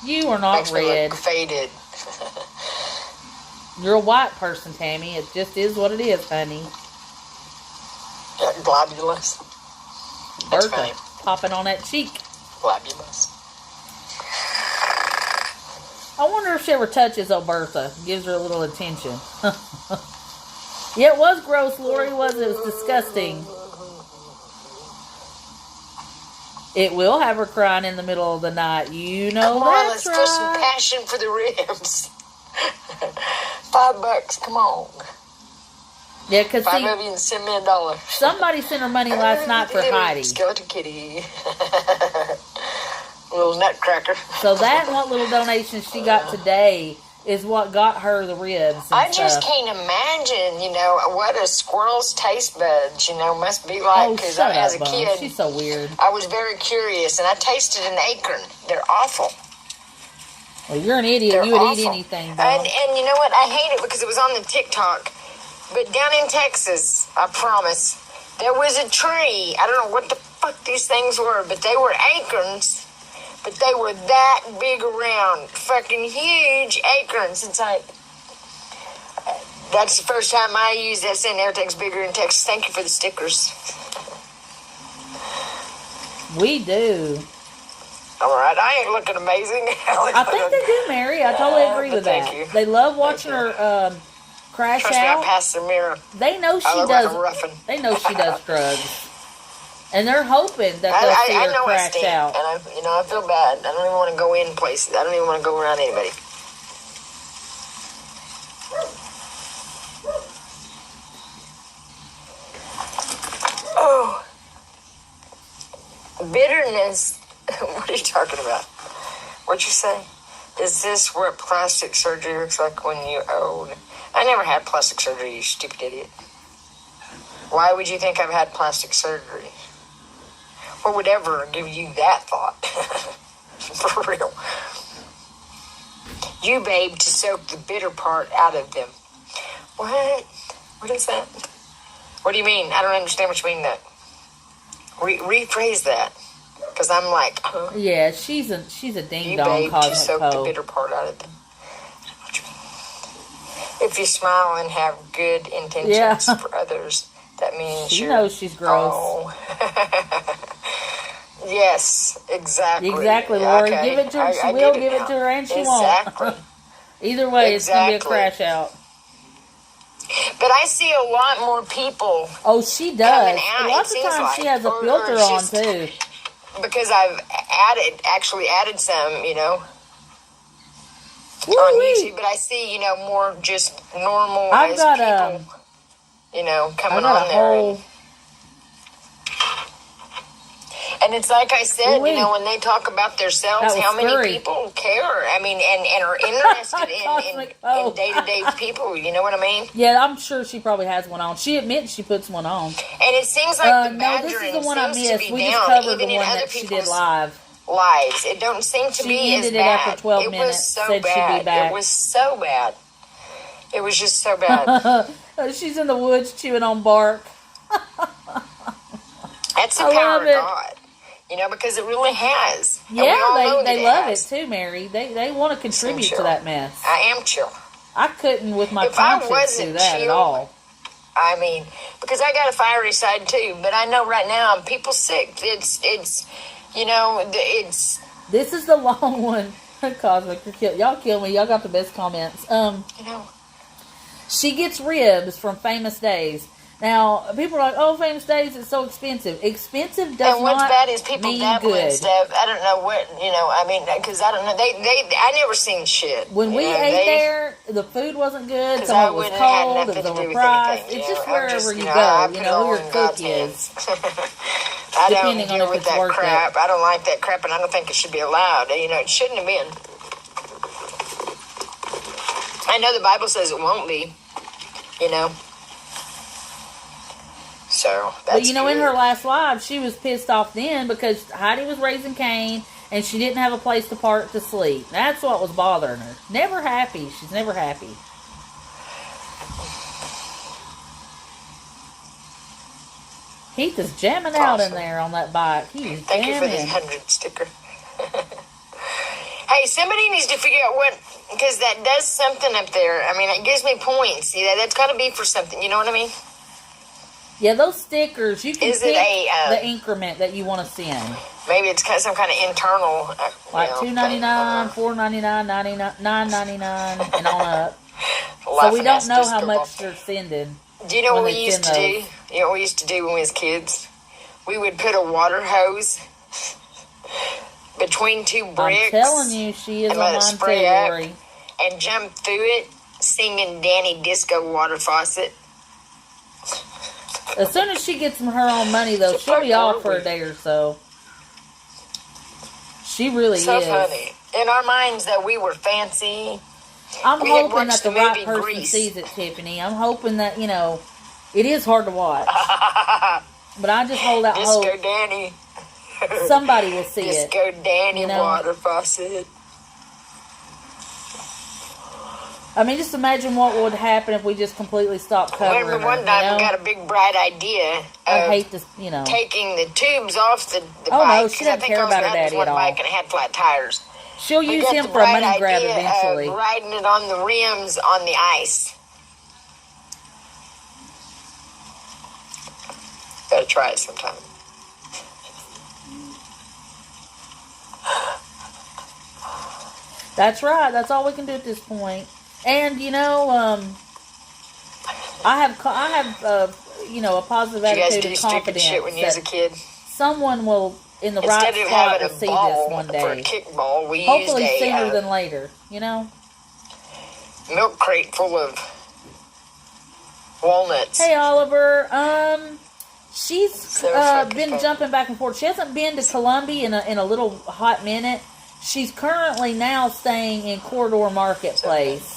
You are not makes red. Me look faded. You're a white person, Tammy. It just is what it is, honey. Globulous. That's funny. Popping on that cheek. Globulous. I wonder if she ever touches old Bertha. Gives her a little attention. Yeah, it was gross, Lori. It was disgusting. It will have her crying in the middle of the night. You know that's right. Let's put some passion for the ribs. $5, come on. Yeah, because $5 of you and send me $1. Somebody sent her money last night for Heidi. Skeleton kitty. Little nutcracker. So that and what little donation she got today is what got her the ribs. I just can't imagine, what a squirrel's taste buds, must be like. Because as a kid, she's so weird. I was very curious, and I tasted an acorn. They're awful. Well, you're an idiot. You would eat anything, Bob. And you know what? I hate it because it was on the TikTok. But down in Texas, I promise, there was a tree. I don't know what the fuck these things were, but they were acorns. But they were that big around. Fucking huge acorns. It's like, that's the first time I used that saying everything's bigger in Texas. Thank you for the stickers. We do. All right, I ain't looking amazing. I think they do, Mary. I totally agree with that. You. They love watching her crash Trust out. Me, I passed the mirror. They know she does. Like they know she does drugs, and they're hoping that they'll see her crash out. And I feel bad. I don't even want to go in places. I don't even want to go around anybody. Oh, bitterness. What are you talking about? What'd you say? Is this what plastic surgery looks like when you're old? I never had plastic surgery, you stupid idiot. Why would you think I've had plastic surgery? What would ever give you that thought? For real. You, babe, to soak the bitter part out of them. What? What is that? What do you mean? I don't understand what you mean that. Rephrase that. Because I'm like, huh? Yeah, she's a ding dong you, babe, cosmic to soak hoe. the bitter part out of them. If you smile and have good intentions for others, That means She knows she's gross. Oh. Yes, exactly. Exactly, Lori. Okay. Give it to her. She I will get it give it now. to her, and she Exactly. won't. Either way, it's going to be a Exactly. crash out. But I see a lot more people Oh, she does. coming out, Lots it of seems times like. she has a Or filter it's on, just too. because I've actually added some, you know, on Woo-wee. YouTube. But I see, you know, more just normal I've as got people, you know, I coming got on a there. whole... And it's like I said, Ooh-wee. you know, when they talk about themselves, That was how many scurry. people care? I mean, and are interested Cosmic in O. day-to-day people. You know what I mean? Yeah, I'm sure she probably has one on. She admits she puts one on. And it seems like the No, this badgering is the one I seems to missed. be We just down, covered the even in one other that she did people's live. lives. It don't seem to She be as ended it bad. after 12 It minutes, was so said she'd be bad. back. It was so bad. It was just so bad. She's in the woods chewing on bark. That's the I power love of it. God. You know, because it really has. And we Yeah, all know they that love has. it too, Mary. They want to contribute to chill. that mess. I am chill. I couldn't with my If I conscience wasn't do that at chill, all. I mean, because I got a fiery side too, but I know right now people sick. It's you know, it's This is the long one. Cosmic, y'all kill me. Y'all got the best comments. you know. She gets ribs from Famous Days. Now, people are like, "Oh, Famous Days is so expensive." Expensive does And what's not bad is people mean dabbling and good. stuff. I don't know what, you know, I mean, because I don't know. I never seen shit. When you we know, ate there, the food wasn't good. 'cause Some I of it was wouldn't have cold. It nothing was to do with overpriced. anything. It's you just know. I'm wherever you I go. put You it know who all your in cook God's is. hands. I Depending don't on deal if with it's that worth it. crap. I don't like that crap, and I don't think it should be allowed. You know, it shouldn't have been. I know the Bible says it won't be. You know. So that's But you know, in good. her last live, she was pissed off then because Heidi was raising Cain and she didn't have a place to park to sleep. That's what was bothering her. Never happy. She's never happy. Heath is jamming out in there on that bike. He's Thank you for this jamming. 100 sticker. Hey, somebody needs to figure out what, because that does something up there. I mean, it gives me points. See, that's got to be for something. You know what I mean? Yeah, those stickers, you can Is pick it the increment that you want to send. Maybe it's some kind of internal. Like you know, $2.99, thing. $4.99, $9.99, and on up. So we Laughing don't ass know how disco much ball. they're sending. Do you know when what we they used to send do? those. You know what we used to do when we was kids? We would put a water hose between two bricks. I'm telling you, she is and on let it mine too, spray up. Lori. And jump through it, singing Danny Disco Water Faucet. As soon as she gets her own money, though, she'll be off for a day or so. She really So is. funny. In our minds that we were fancy. I'm We had hoping watched that the the right movie person Grease. sees it, Tiffany. I'm hoping that, you know, it is hard to watch. But I just hold out Disco hope Danny. somebody will see it. Disco Danny you know? Water Faucet. I mean, just imagine what would happen if we just completely stopped covering Remember her, one you time know? we got a big bright idea I'd of hate to, you know. taking the tubes off the Oh, bike. no, she 'cause I doesn't think care all we about her had was daddy one at all. bike and it had flat tires. She'll We use got him the for a bright money grab idea eventually. of riding it on the rims on the ice. Gotta try it sometime. That's right. That's all we can do at this point. And you know, I have you know, a positive Did you guys attitude do and stupid confidence shit when you was a that kid? someone will in the Instead right of spot having will a see ball this one for a day. kickball, we Hopefully used sooner a than later. You know. milk crate full of walnuts. Hey Oliver, she's So fucking been funny. jumping back and forth. She hasn't been to Columbia in a little hot minute. She's currently now staying in Corridor Marketplace.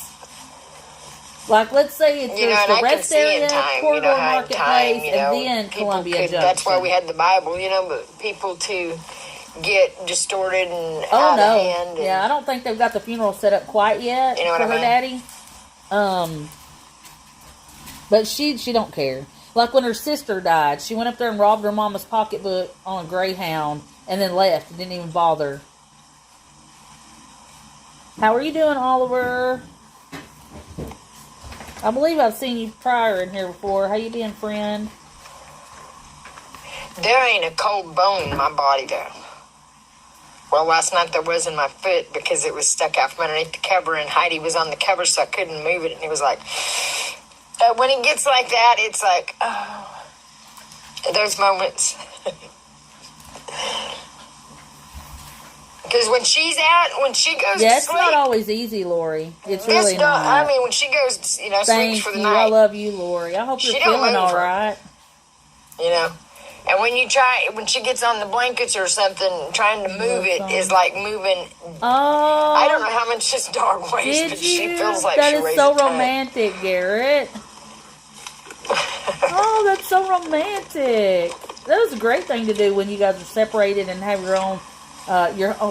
Like, let's say it's You know, there's and the I can rest see in area, time, Corridor you know, how in Marketplace, time, you know, and then people Columbia could, Junction. that's why we had the Bible, you know, but people to get distorted and out of hand. And, Yeah, I don't think they've got the funeral set up quite yet You know what for I her mean? daddy. But she don't care. Like when her sister died, she went up there and robbed her mama's pocketbook on a Greyhound and then left and didn't even bother. How are you doing, Oliver? I believe I've seen you prior in here before. How you been, friend? There ain't a cold bone in my body, though. Well, last night there was in my foot because it was stuck out from underneath the cover, and Heidi was on the cover, so I couldn't move it. And it was like, when it gets like that, it's like, oh, those moments. Because when she's out, when she goes to sleep. It's not always easy, Lori. It's really not. I mean, when she goes, sleeps for the night. I love you, Lori. I hope you're feeling all right. And when she gets on the blankets or something, trying to move it is like moving. Oh. I don't know how much this dog weighs, but she feels like that she is weighs so a ton. romantic, Garrett. Oh, that's so romantic. That was a great thing to do when you guys are separated and have your own,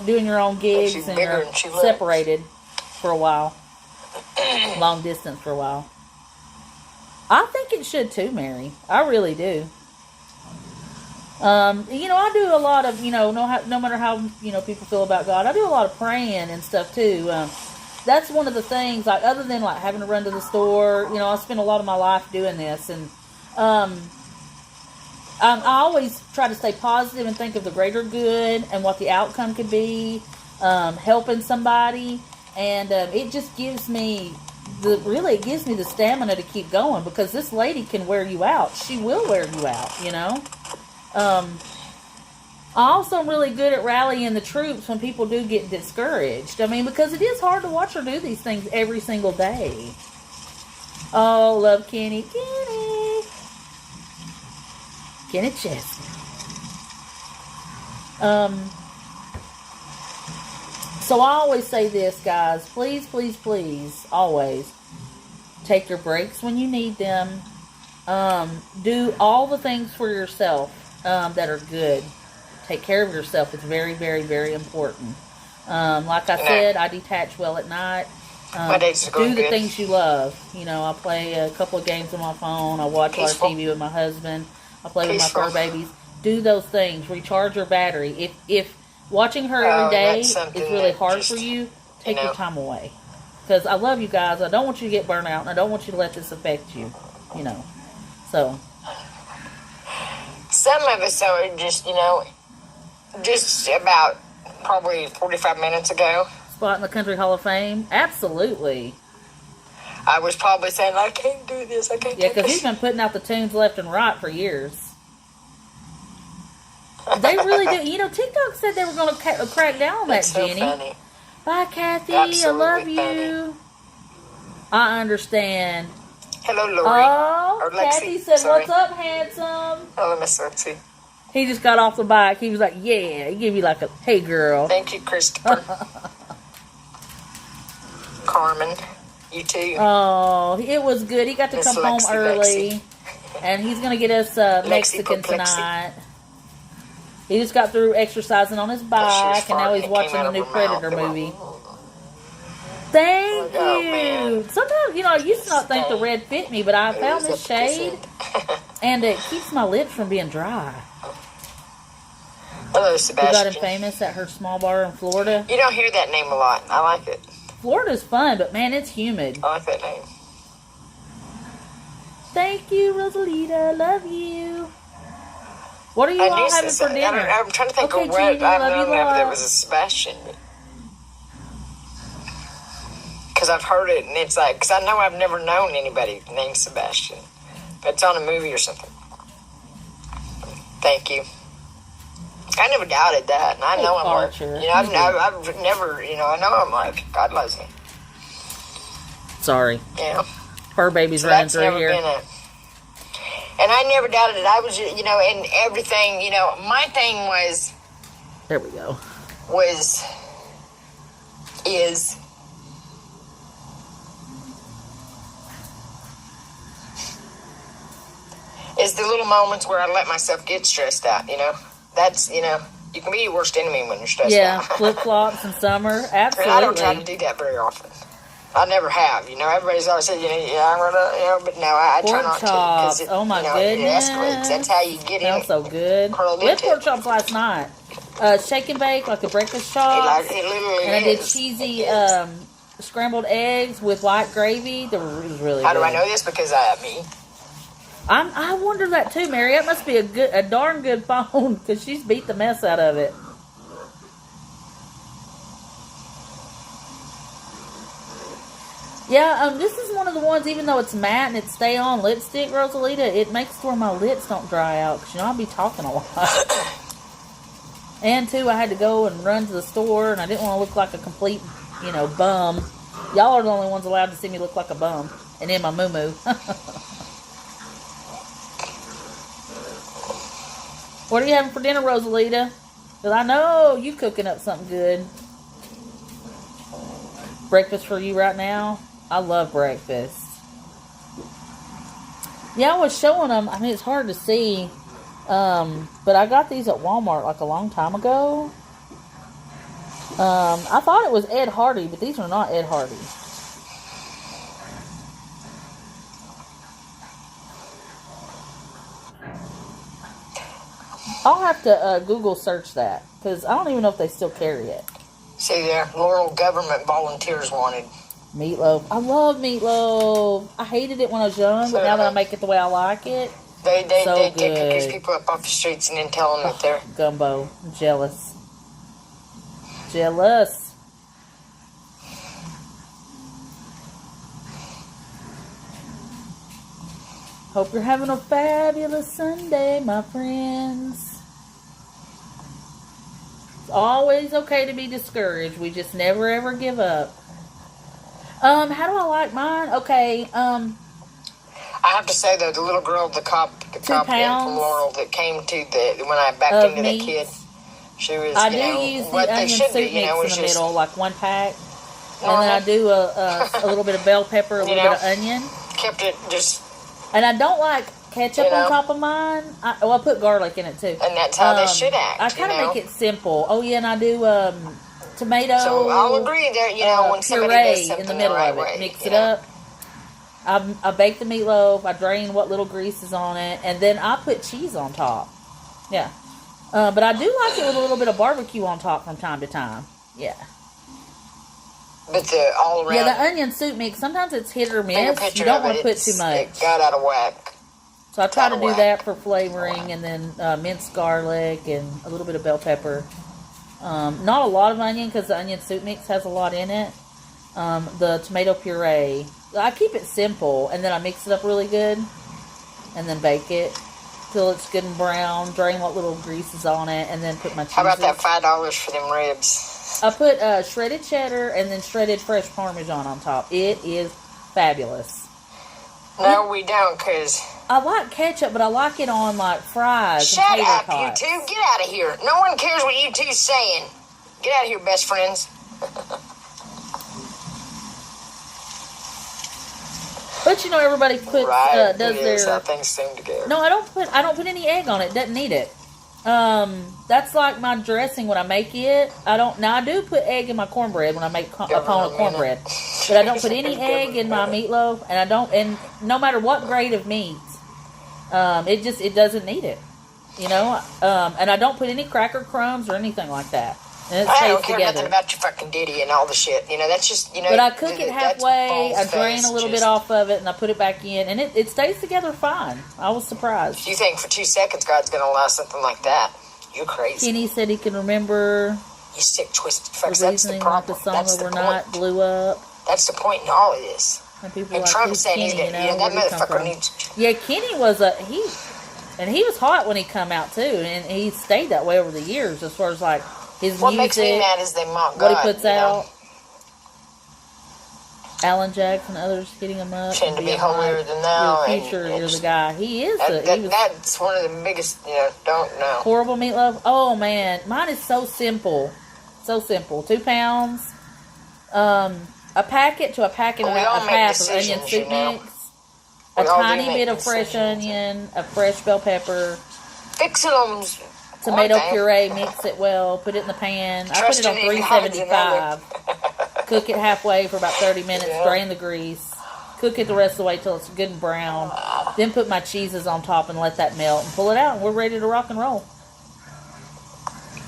doing your own gigs and you're separated for a while, long distance for a while. I think it should too, Mary. I really do. I do a lot of, no matter how, people feel about God, I do a lot of praying and stuff too. That's one of the things, like, other than like having to run to the store, I spend a lot of my life doing this, and I always try to stay positive and think of the greater good and what the outcome could be, helping somebody, and it just gives me it gives me the stamina to keep going, because this lady can wear you out. She will wear you out, I also am really good at rallying the troops when people do get discouraged. I mean, because it is hard to watch her do these things every single day. Oh, love Kenny. Kenny Chesney. So I always say this, guys. Please, please, please, always take your breaks when you need them. Do all the things for yourself that are good. Take care of yourself. It's very, very, very important. Like I said, I detach well at night. Do the things you love. I play a couple of games on my phone. I watch a lot of TV with my husband. I play with my fur babies. Do those things. Recharge your battery. If watching her every day is really hard for you, take your time away. Because I love you guys. I don't want you to get burnt out, and I don't want you to let this affect you. So. Some of us are just about probably 45 minutes ago. Spot in the Country Hall of Fame? Absolutely. I was probably saying, I can't do this, I can't do this. Yeah, because he's been putting out the tunes left and right for years. They really do. TikTok said they were going to crack down on that, Jenny. Funny. Bye, Kathy. Absolutely I love you. Funny. I understand. Hello, Lori. Oh, or Lexi. Kathy said, Sorry. What's up, handsome? Hello, Miss Lexi. He just got off the bike. He was like, yeah. He gave me like a, hey, girl. Thank you, Christopher. Carmen, you too. Oh, it was good. He got to come home early. Lexi. And he's going to get us Mexican tonight. He just got through exercising on his bike, and now he's watching the new Predator movie. Thank you. Man. Sometimes, I used to not think the red fit me, but I found this shade, and it keeps my lips from being dry. Hello, Sebastian. We got him famous at her small bar in Florida. You don't hear that name a lot. I like it. Florida's fun, but man, it's humid. I like that name. Thank you, Rosalita. Love you. What are you all having for dinner? I'm trying to think of what I've known if there was a Sebastian. Because I've heard it, and it's like, because I know I've never known anybody named Sebastian. But it's on a movie or something. Thank you. I never doubted that, and I know I'm like, I've never, I know I'm like, God loves me. Sorry. Yeah. Fur baby's running through here. And I never doubted it. I was, and everything, my thing was. There we go. Is the little moments where I let myself get stressed out, That's, you can be your worst enemy when you're stressed out. Yeah, flip-flops in summer, absolutely. And I don't try to do that very often. I never have, Everybody's always said, I'm gonna, but no, I try not chops. to. It, oh my goodness, it escalates. That's how you get in. Smells so good. We had pork chops last night. Shake and bake, like a breakfast chop. It literally and I did cheesy scrambled eggs with white gravy. It was really How good. do I know this? Because me. I wonder that too, Mary. That must be a darn good phone because she's beat the mess out of it. Yeah, this is one of the ones, even though it's matte and it's stay on lipstick, Rosalita, it makes it where my lips don't dry out because, I'll be talking a lot. And, too, I had to go and run to the store, and I didn't want to look like a complete, bum. Y'all are the only ones allowed to see me look like a bum. And in my moo-moo. What are you having for dinner, Rosalita? Because I know you cooking up something good. Breakfast for you right now? I love breakfast. Yeah, I was showing them. I mean, it's hard to see. But I got these at Walmart like a long time ago. I thought it was Ed Hardy, but these are not Ed Hardy. I'll have to Google search that because I don't even know if they still carry it. See there, Laurel Government Volunteers Wanted. Meatloaf. I love meatloaf. I hated it when I was young, but now that I make it the way I like it, they take these people up off the streets and then tell them that they're... Gumbo. I'm jealous. Jealous. Hope you're having a fabulous Sunday, my friends. It's always okay to be discouraged. We just never ever give up. How do I like mine? Okay, I have to say though, the little girl, the cop from Laurel that came to when I backed into that kid, she was. I do use the onion soup mix in the middle, like 1 pack, and then I do a little bit of bell pepper, a little bit of onion. Kept it just. And I don't like ketchup on top of mine. I put garlic in it too, and that's how they should act. I kind of make it simple. Oh yeah, and I do tomato. So I'll agree there. When somebody does something in the middle right of it, way, mix it up. I bake the meatloaf. I drain what little grease is on it, and then I put cheese on top. Yeah, but I do like it with a little bit of barbecue on top from time to time. Yeah. But the all around. Yeah, the onion soup mix. Sometimes it's hit or miss. You don't want to put too much. It got out of whack. So I try to do that for flavoring, and then minced garlic and a little bit of bell pepper. Not a lot of onion because the onion soup mix has a lot in it. The tomato puree. I keep it simple, and then I mix it up really good, and then bake it till it's good and brown. Drain what little grease is on it, and then put my cheese. How about that $5 for them ribs? I put shredded cheddar and then shredded fresh Parmesan on top. It is fabulous. No, we don't, because... I like ketchup, but I like it on, like, fries Shut and tater up, tots. you two. Get out of here. No one cares what you two's saying. Get out of here, best friends. But, everybody puts, does their... How things seem to go. No, I don't put any egg on it. Doesn't need it. That's like my dressing when I make it. I do put egg in my cornbread when I make a pound of cornbread, but I don't put any egg in my meatloaf, and no matter what grade of meat, it doesn't need it, and I don't put any cracker crumbs or anything like that. And I don't care nothing about your fucking ditty and all the shit. That's just, But I cook it halfway, I drain a little bit off of it, and I put it back in, and it stays together fine. I was surprised. If you think for 2 seconds God's going to allow something like that, you're crazy. Kenny said he can remember... You sick, twisted fucks. That's the problem. The song that we're not blew up. That's the point in all of this. And Trump said he's going to... that motherfucker needs... Yeah, Kenny was he was hot when he come out, too, and he stayed that way over the years as far as, like... His what music, makes me mad is they mock what God, he puts out. Alan Jackson, others hitting him up. Tend to be holier than thou. You're the future, you're the guy. He is. That's one of the biggest, don't know. Horrible meatloaf. Oh, man. Mine is so simple. So simple. 2 pounds. A packet to a packet and a half of onion soup mix. A tiny bit of fresh onion, a fresh bell pepper. Fixing them. Tomato puree, mix it well, put it in the pan. I put it on 375. Cook it halfway for about 30 minutes, drain the grease. Cook it the rest of the way till it's good and brown. Then put my cheeses on top and let that melt and pull it out, and we're ready to rock and roll.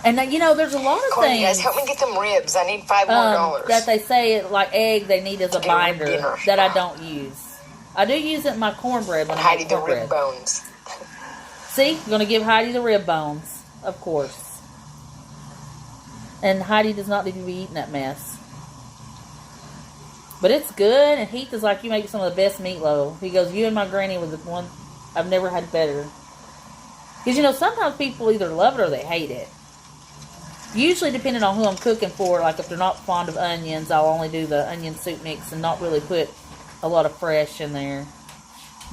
And there's a lot of things. Guys, help me get them ribs. I need $5 more. That they say, like egg, they need as a binder that I don't use. I do use it in my cornbread when I Heidi make the cornbread. rib bones. See, I'm going to give Heidi the rib bones, of course. And Heidi does not need to be eating that mess. But it's good, and Heath is like, you make some of the best meatloaf. He goes, you and my granny was the one I've never had better. Because, you know, sometimes people either love it or they hate it. Usually, depending on who I'm cooking for, like if they're not fond of onions, I'll only do the onion soup mix and not really put a lot of fresh in there.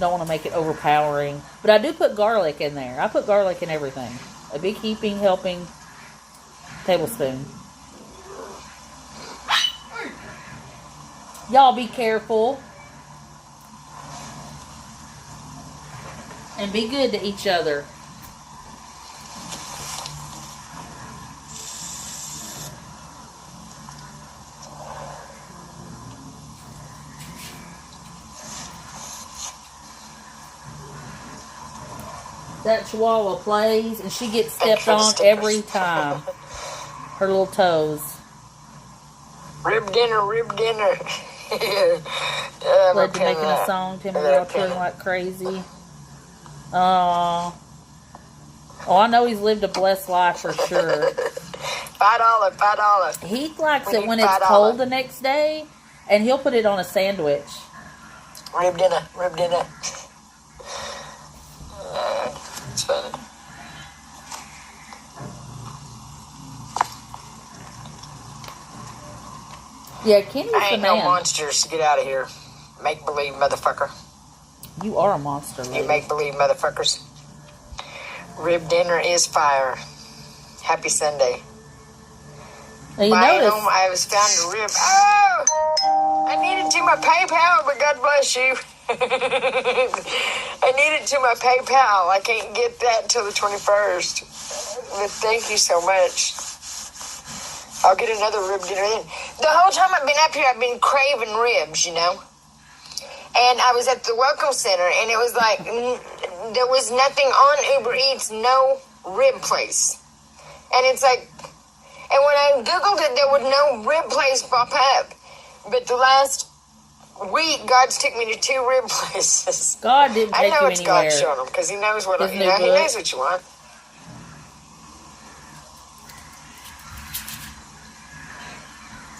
Don't want to make it overpowering. But I do put garlic in there. I put garlic in everything. A big heaping, helping tablespoon. Y'all be careful. And be good to each other. That Chihuahua plays, and she gets stepped on every time. Her little toes. Rib dinner, rib dinner. Glad you're making a song, Timmy. Y'all turning like crazy. Oh, I know he's lived a blessed life for sure. $5. Heath likes it when it's cold the next day, and he'll put it on a sandwich. Rib dinner, rib dinner. It's funny. Yeah, Kenny's I ain't the man. no monsters. Get out of here. Make believe, motherfucker. You are a monster, lady. You make believe, motherfuckers. Rib dinner is fire. Happy Sunday. Now you Buying notice, home, I was found a rib. Oh! I need it to my PayPal, but God bless you. I need it to my PayPal. I can't get that till the 21st. But thank you so much. I'll get another rib dinner then. The whole time I've been up here, I've been craving ribs, you know. And I was at the Welcome Center, and it was like, there was nothing on Uber Eats, no rib place. And it's like, and when I Googled it, there was no rib place pop up. But the last week, God's took me to 2 rib places. God didn't take I know you it's anywhere. God showing them, because he knows what, Isn't He it good? knows what you want.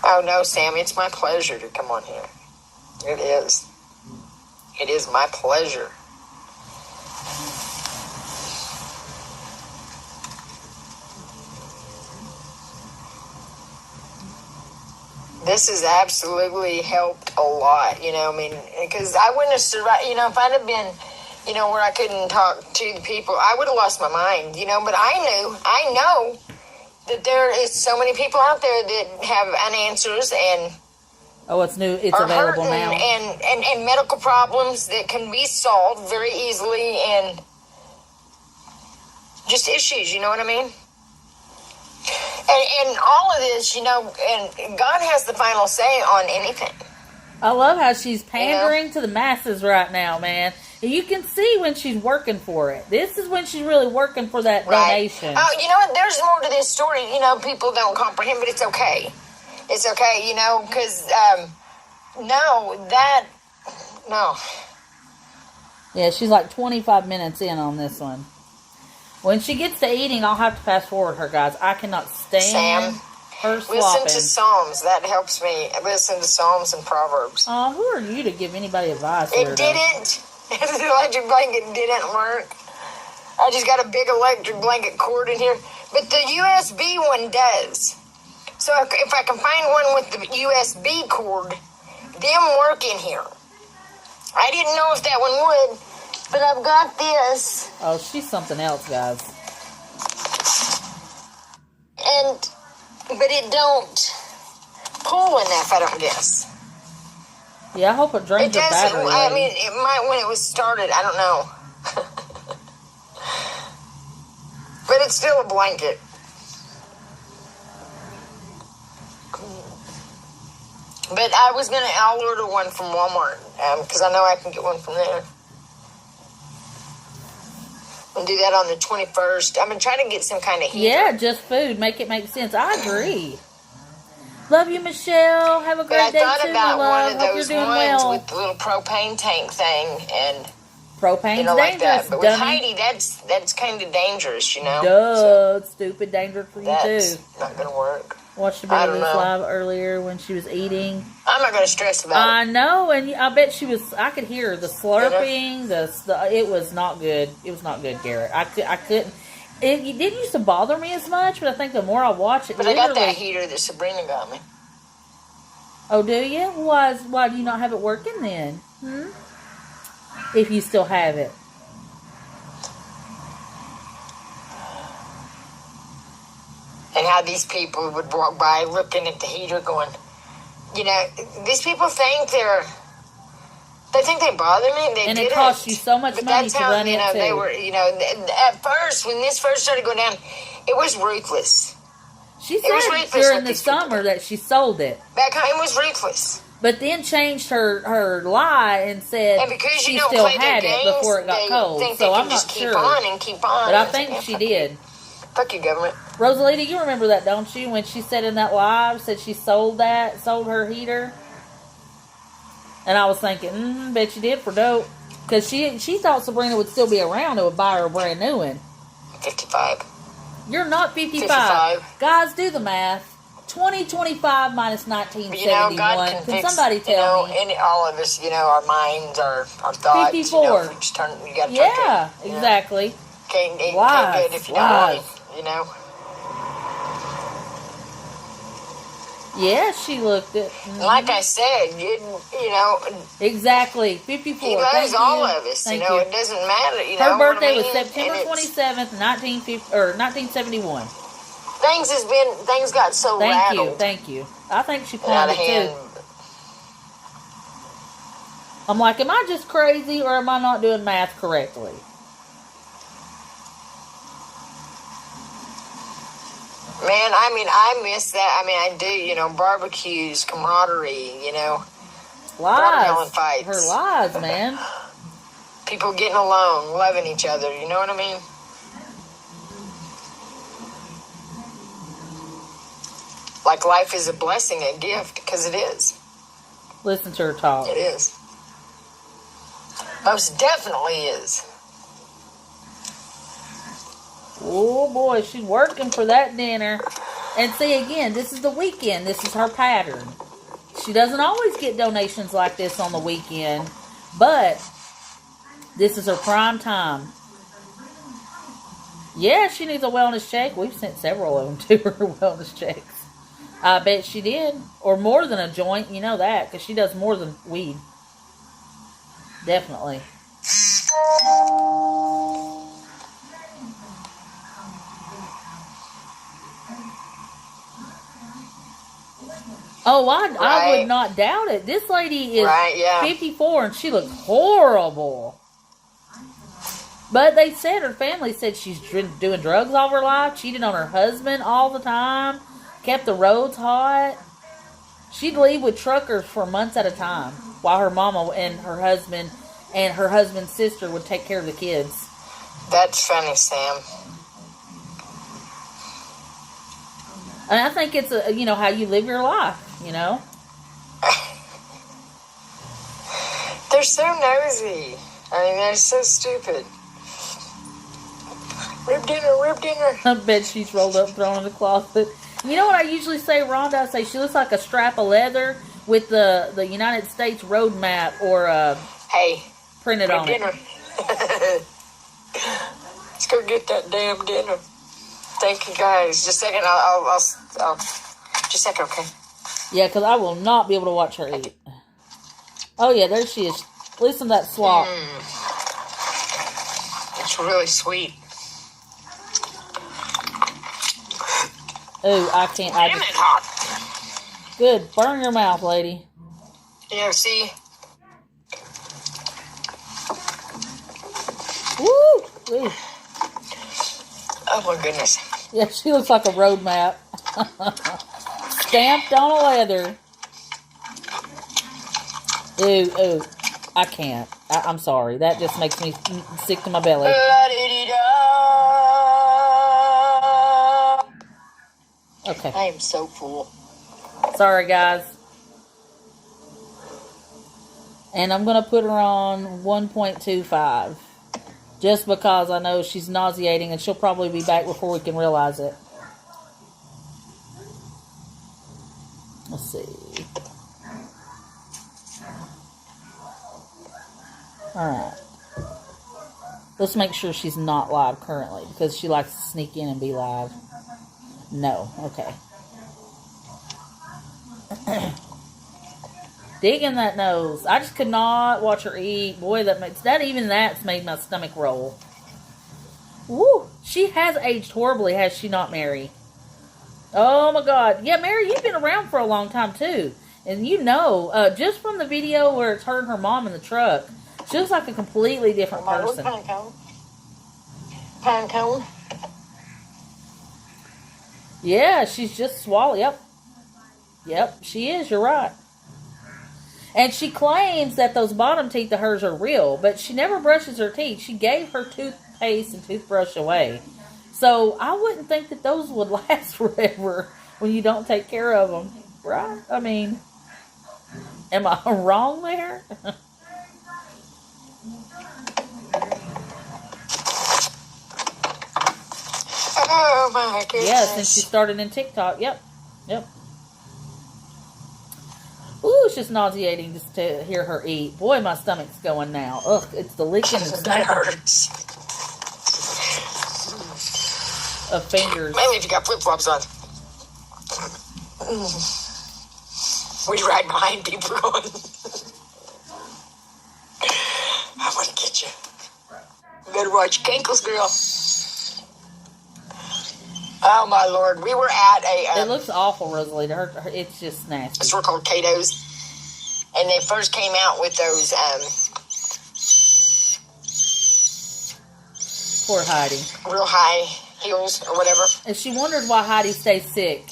Oh, no, Sam, it's my pleasure to come on here. It is. It is my pleasure. This has absolutely helped a lot, you know, I mean, because I wouldn't have survived, you know, if I'd have been, you know, where I couldn't talk to the people, I would have lost my mind, you know, but I know that there is so many people out there that have unanswers and oh, it's new. It's are available hurting now. and medical problems that can be solved very easily and just issues, you know what I mean? And all of this, you know, and God has the final say on anything. I love how she's pandering to the masses right now, man. And you can see when she's working for it. This is when she's really working for that donation. Oh, you know what? There's more to this story. You know, people don't comprehend, but it's okay. It's okay, you know, because, no. Yeah, she's like 25 minutes in on this one. When she gets to eating, I'll have to fast forward her, guys. I cannot stand Sam, her slopping. listen to Psalms. That helps me. Listen to Psalms and Proverbs. Oh, who are you to give anybody advice? It didn't. The electric blanket didn't work. I just got a big electric blanket cord in here. But the USB one does. So if I can find one with the USB cord, them work in here. I didn't know if that one would, but I've got this. Oh, she's something else, guys. But it don't pull enough, I don't guess. Yeah, I hope it drains It her doesn't. battery. I lady. mean, it might when it was started. I don't know. But it's still a blanket. But I'll order one from Walmart, because I know I can get one from there. And do that on the 21st. I'm going to try to get some kind of heater. Yeah, just food. Make it make sense. I agree. Love you, Michelle. Have a But great I day thought too, about my love. one of Hope those you're doing ones well. with the little propane tank thing and Propane's you know, like dangerous, that. But with dummy. Heidi, that's kind of dangerous, you know. Duh, it's stupid, dangerous for you That's too. not gonna work. Watched a bit I of don't this know. live earlier when she was eating. I'm not gonna stress about it. I know, and I bet she was. I could hear her, the slurping. It was not good. It was not good, Garrett. I couldn't. It didn't used to bother me as much, but I think the more I watch it, But I got that heater that Sabrina got me. Oh, do you? Why do you not have it working then? If you still have it. And how these people would walk by looking at the heater going, you know, these people think they think they bother me. They and didn't. It costs you so much money to run it too. They were, you know, at first when this first started going down, it was ruthless. She said during the summer that she sold it. Back home, it was ruthless. But then changed her lie and said she still had it before it got cold. So I'm not sure. Keep on and keep on. But I think she did. Fuck you, government. Rosalita, you remember that, don't you? When she said in that live, said she sold her heater. And I was thinking, bet you did for dope. Because she thought Sabrina would still be around and would buy her a brand new one. 55. You're not 55. 55. Guys, do the math. 2025 minus 1971. You know, God can somebody tell me? All of us, you know, our minds, our thoughts. 54. You know, we just gotta exactly. Can't do it if you don't want it, you know. Yeah, she looked it. Like I said, you know. Exactly. 54. He loves all of us. You know, it doesn't matter. You know, her birthday was September 27th, 1971. Things got so rattled. Thank you. I think she planned it too. I'm like, am I just crazy or am I not doing math correctly? Man, I mean, I miss that. I mean, I do, you know, barbecues, camaraderie, you know. Lies. Fights. Her lies, man. People getting along, loving each other, you know what I mean? Like life is a blessing, a gift, because it is. Listen to her talk. It is. Most definitely is. Oh boy, she's working for that dinner. And see, again, this is the weekend. This is her pattern. She doesn't always get donations like this on the weekend, but this is her prime time. Yeah, she needs a wellness check. We've sent several of them to her wellness checks. I bet she did. Or more than a joint, you know that, because she does more than weed. Definitely. Oh, I would not doubt it. This lady is 54 and she looks horrible. But they said, her family said she's doing drugs all her life, cheated on her husband all the time, kept the roads hot. She'd leave with truckers for months at a time while her mama and her husband's sister would take care of the kids. That's funny, Sam. And I think it's how you live your life, you know. They're so nosy. I mean, they're so stupid. Rib dinner. I bet she's rolled up, thrown in the closet. You know what I usually say, Rhonda? I say she looks like a strap of leather with the United States road map or printed on dinner. it. Let's go get that damn dinner. Thank you, guys. Just a second. I'll just a second, okay? Yeah, because I will not be able to watch her eat. Oh, yeah, there she is. Listen to that slop. It's really sweet. Ooh, I can't. Damn it, hot. Good. Burn your mouth, lady. Yeah, see? Woo! Ooh. Oh, my goodness. Yeah, she looks like a road map. Stamped on a leather. Ooh. I can't. I'm sorry. That just makes me sick to my belly. Okay. I am so full. Sorry, guys. And I'm going to put her on 1.25. Just because I know she's nauseating and she'll probably be back before we can realize it. Let's see. Alright. Let's make sure she's not live currently because she likes to sneak in and be live. No. Okay. Digging that nose. I just could not watch her eat. Boy, that's made my stomach roll. Woo! She has aged horribly, has she not, Mary? Oh my God. Yeah, Mary, you've been around for a long time too. And you know, just from the video where it's her and her mom in the truck, she looks like a completely different person. Pine cone. Pine cone. Yeah, she's just swallowed. Yep. Yep, she is. You're right. And she claims that those bottom teeth of hers are real, but she never brushes her teeth. She gave her toothpaste and toothbrush away. So I wouldn't think that those would last forever when you don't take care of them. Right? I mean, am I wrong there? Oh my goodness. Yeah, since she started in TikTok. Yep. Yep. Ooh, it's just nauseating just to hear her eat. Boy, my stomach's going now. Ugh, it's the licking and That snapping hurts. of fingers. Mainly if you got flip-flops on. We ride behind people going, I want to get you. You better watch your ankles, girl. Oh my Lord. We were at It looks awful, Rosalita. It's just nasty. a store called Cato's. And they first came out with those, Poor Heidi. real high heels or whatever. And she wondered why Heidi stays sick.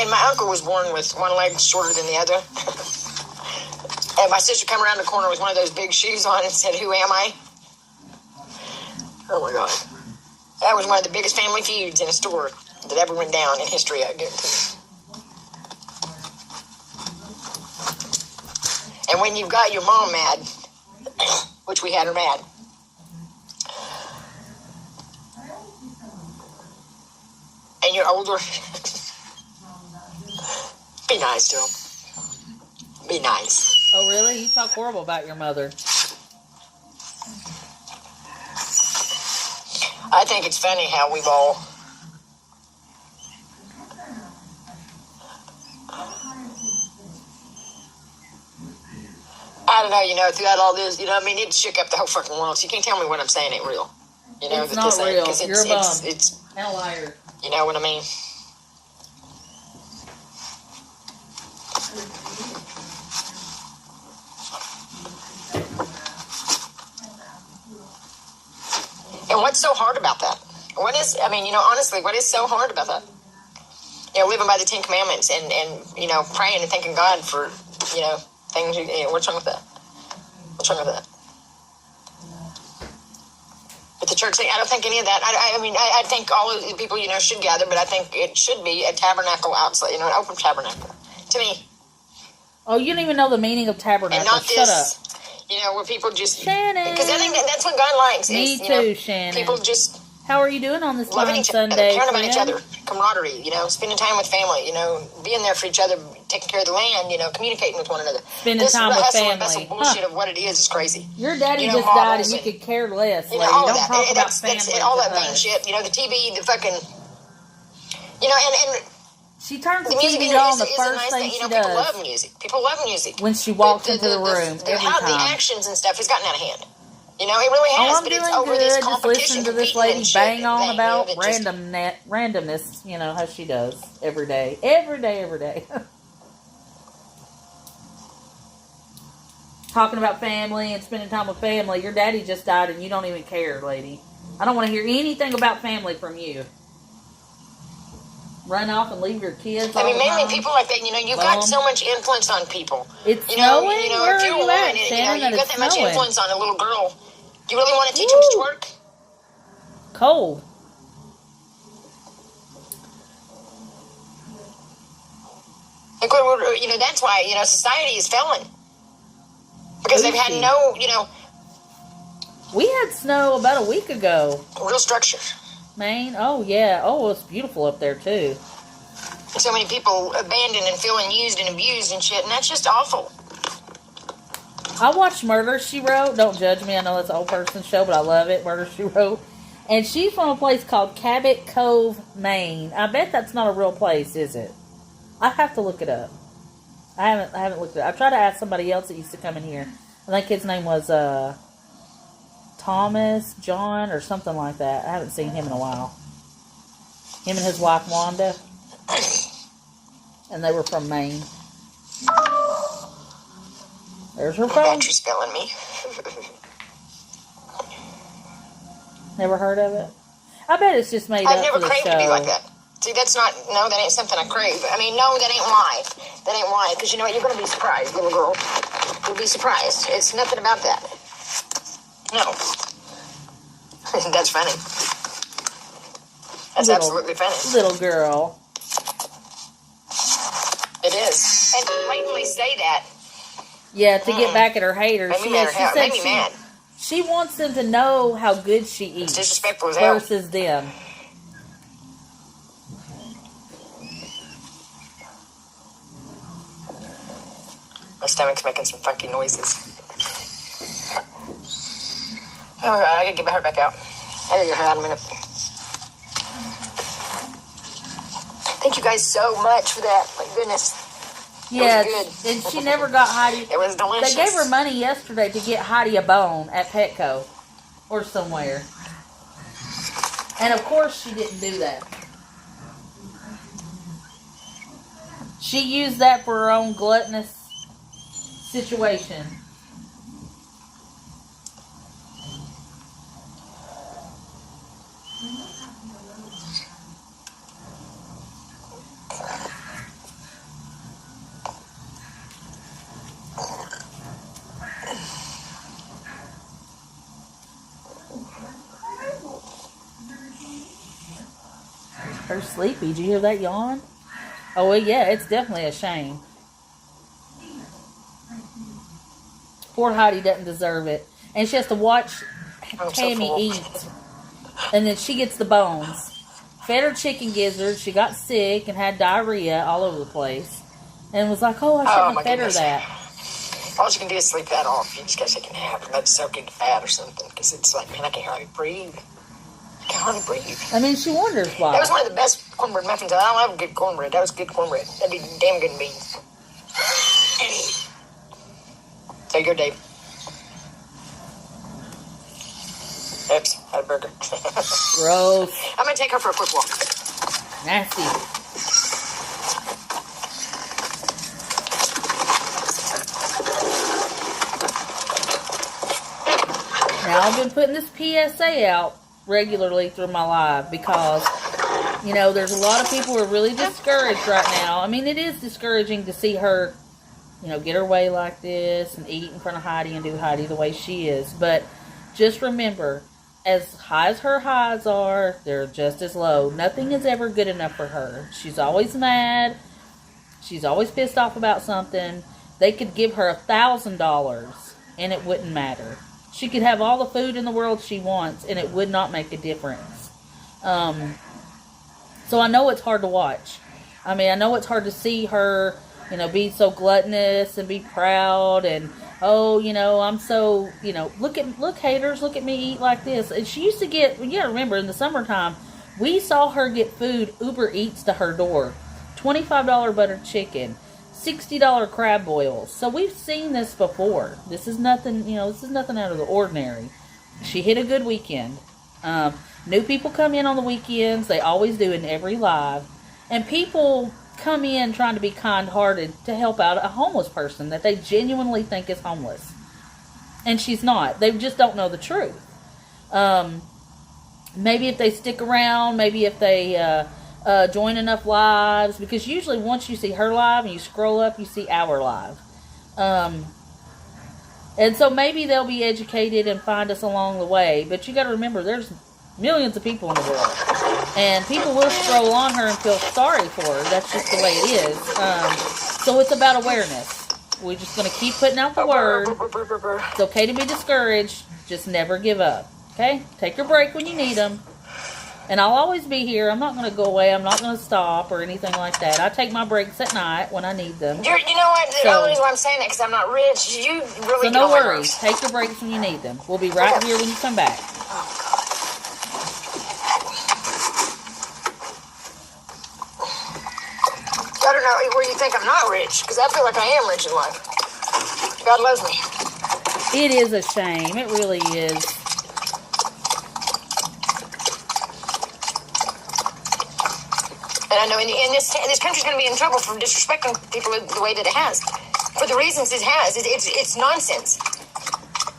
And my uncle was born with one leg shorter than the other. And my sister came around the corner with one of those big shoes on and said, "Who am I?" Oh my God. That was one of the biggest family feuds in a store that ever went down in history, I guarantee. And when you've got your mom mad, which we had her mad, and you're older, be nice to them. Be nice. Oh, really? You talk horrible about your mother. I think it's funny how we've all... I don't know, throughout all this, I mean, it shook up the whole fucking world. So you can't tell me when I'm saying it real. It's not real. You're a bum. It's, And a liar. you know what I mean? And what's so hard about that? Honestly, what is so hard about that? Living by the 10 Commandments and praying and thanking God for, things. What's wrong with that? What's wrong with that? But the church thing, I don't think any of that. I think all of the people, should gather, but I think it should be a tabernacle outside, an open tabernacle. To me. Oh, you don't even know the meaning of tabernacle. And not Shut this, up. Where people just... Shannon. Because I think that's what God likes. Me is, too, Shannon. People just... How are you doing on this loving fine each other, Sunday, caring about each friend? other, camaraderie, spending time with family, being there for each other, taking care of the land, communicating with one another. Spending time with hustle family. and bustle bullshit of what it is crazy. Your daddy You know, just died and models you and- could care less, lady. all of Don't that. talk And about that's family all to that vain us. shit. The TV, the fucking, and She turns the the music TV on, the is a first nice thing thing. she People love does music. People love music. when she walks into the room every how the time. actions and stuff has gotten out of hand. It really has. Oh, I'm but doing it's over good. this Just competition, listen to this competing lady and shit bang on thing, about that just- randomness, how she does every day. Every day. Talking about family and spending time with family. Your daddy just died and you don't even care, lady. I don't want to hear anything about family from you. Run off and leave your kids all the mainly time. people like that, you've got so much influence on people. It's snowing? Where if are you're a you woman, at, and, Shannon, that you've got it's that much snowing? influence on a little girl. Do you really want to teach them to twerk? Cold. That's why, society is failing. Because they've had no, We had snow about a week ago. real structure. Maine? Oh, yeah. Oh, it's beautiful up there, too. So many people abandoned and feeling used and abused and shit, and that's just awful. I watched Murder, She Wrote. Don't judge me. I know it's an old person's show, but I love it. Murder, She Wrote. And she's from a place called Cabot Cove, Maine. I bet that's not a real place, is it? I have to look it up. I haven't looked it up. I tried to ask somebody else that used to come in here. I think his name was Thomas, John, or something like that. I haven't seen him in a while. Him and his wife, Wanda. And they were from Maine. There's her phone. Battery's failing me. Never heard of it? I bet it's just made I've up never for the craved show. to be like that. See, that ain't something I crave. I mean, no, that ain't why. That ain't why. Because you know what? You're going to be surprised, little girl. You'll be surprised. It's nothing about that. No. That's funny. That's absolutely funny. Little girl. It is. And to blatantly say that. Yeah, to get back at her haters. Made me mad. She wants them to know how good she eats. It's disrespectful as hell. Versus them. My stomach's making some funky noises. All right, I gotta get my hair back out. I gotta get her out in a minute. Thank you guys so much for that. My goodness. Yeah, it was good. And she never got Heidi. It was delicious. They gave her money yesterday to get Heidi a bone at Petco or somewhere. And of course she didn't do that. She used that for her own gluttonous situation. Her sleepy. Did you hear that yawn? Oh, well, yeah, it's definitely a shame. Poor Heidi doesn't deserve it. And she has to watch Tammy eat. And then she gets the bones. Fed her chicken gizzards. She got sick and had diarrhea all over the place. And was like, I shouldn't have fed her that. All you can do is sleep that off. You just gotta take a nap and let it soak into fat or something. Because it's like, man, I can't hardly breathe. I can't hardly breathe. I mean, she wonders why. That was one of the best cornbread muffins. I don't have good cornbread. That was good cornbread. That'd be damn good beans. There you go, Dave. Oops, had a burger. Gross. I'm gonna take her for a quick walk. Nasty. Now, I've been putting this PSA out regularly through my live because, there's a lot of people who are really discouraged right now. I mean, it is discouraging to see her, get her way like this and eat in front of Heidi and do Heidi the way she is. But just remember, as high as her highs are, they're just as low. Nothing is ever good enough for her. She's always mad. She's always pissed off about something. They could give her $1,000 and it wouldn't matter. She could have all the food in the world she wants and it would not make a difference. So I know it's hard to watch. I mean, I know it's hard to see her, be so gluttonous and be proud and, I'm so, look haters, look at me eat like this. And she used to get, you gotta remember, in the summertime, we saw her get food, Uber Eats to her door. $25 buttered chicken, $60 crab boils. So we've seen this before. This is nothing, this is nothing out of the ordinary. She hit a good weekend. New people come in on the weekends. They always do in every live. And people come in trying to be kind-hearted to help out a homeless person that they genuinely think is homeless. And she's not. They just don't know the truth. Maybe if they stick around, maybe if they join enough lives, because usually once you see her live and you scroll up, you see our live. And so maybe they'll be educated and find us along the way. But you got to remember, there's millions of people in the world. And people will scroll on her and feel sorry for her. That's just the way it is. So it's about awareness. We're just going to keep putting out the word. It's okay to be discouraged. Just never give up. Okay? Take your break when you need them. And I'll always be here. I'm not going to go away. I'm not going to stop or anything like that. I take my breaks at night when I need them. You know what? The only reason why I'm saying that because I'm not rich. You really so no worries. Take your breaks when you need them. We'll be right here when you come back. I don't know where you think I'm not rich, because I feel like I am rich in life. God loves me. It is a shame. It really is. And I know in this country's going to be in trouble for disrespecting people the way that it has. For the reasons it has. It's nonsense.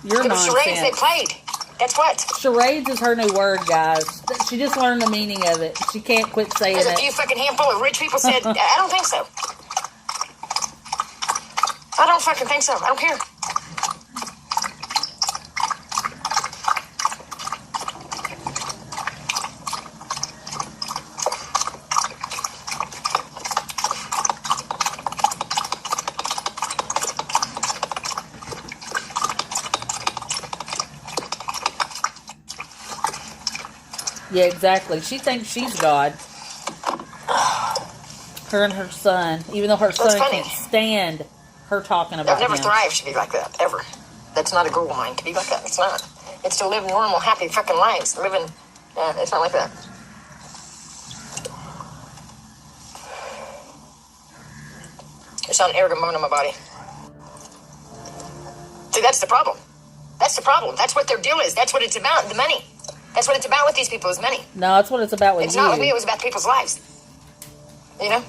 You're nonsense. Charades they played. That's what. Charades is her new word, guys. She just learned the meaning of it. She can't quit saying it. Because a few fucking handful of rich people said, I don't think so. I don't fucking think so. I don't care. Yeah, exactly. She thinks she's God. Her and her son. Even though her son can't stand her talking about him. I've never thrived to be like that, ever. That's not a goal of mine, to be like that. It's not. It's to live normal, happy fucking lives. It's not like that. There's not an arrogant bone in my body. See, that's the problem. That's the problem. That's what their deal is. That's what it's about, the money. That's what it's about with these people, is money. No, that's what it's about with you. It's not with me, it was about people's lives. You know?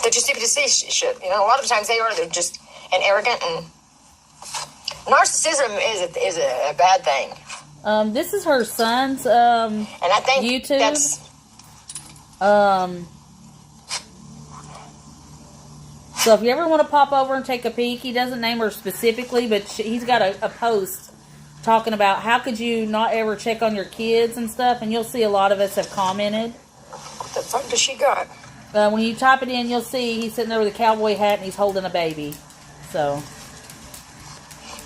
They're just stupid to say shit. You know, a lot of times they're just arrogant, and narcissism is a bad thing. This is her son's and I think YouTube. That's so if you ever want to pop over and take a peek, he doesn't name her specifically, but he's got a post talking about how could you not ever check on your kids and stuff, and you'll see a lot of us have commented. What the fuck does she got? When you type it in, you'll see he's sitting there with a cowboy hat and he's holding a baby. So.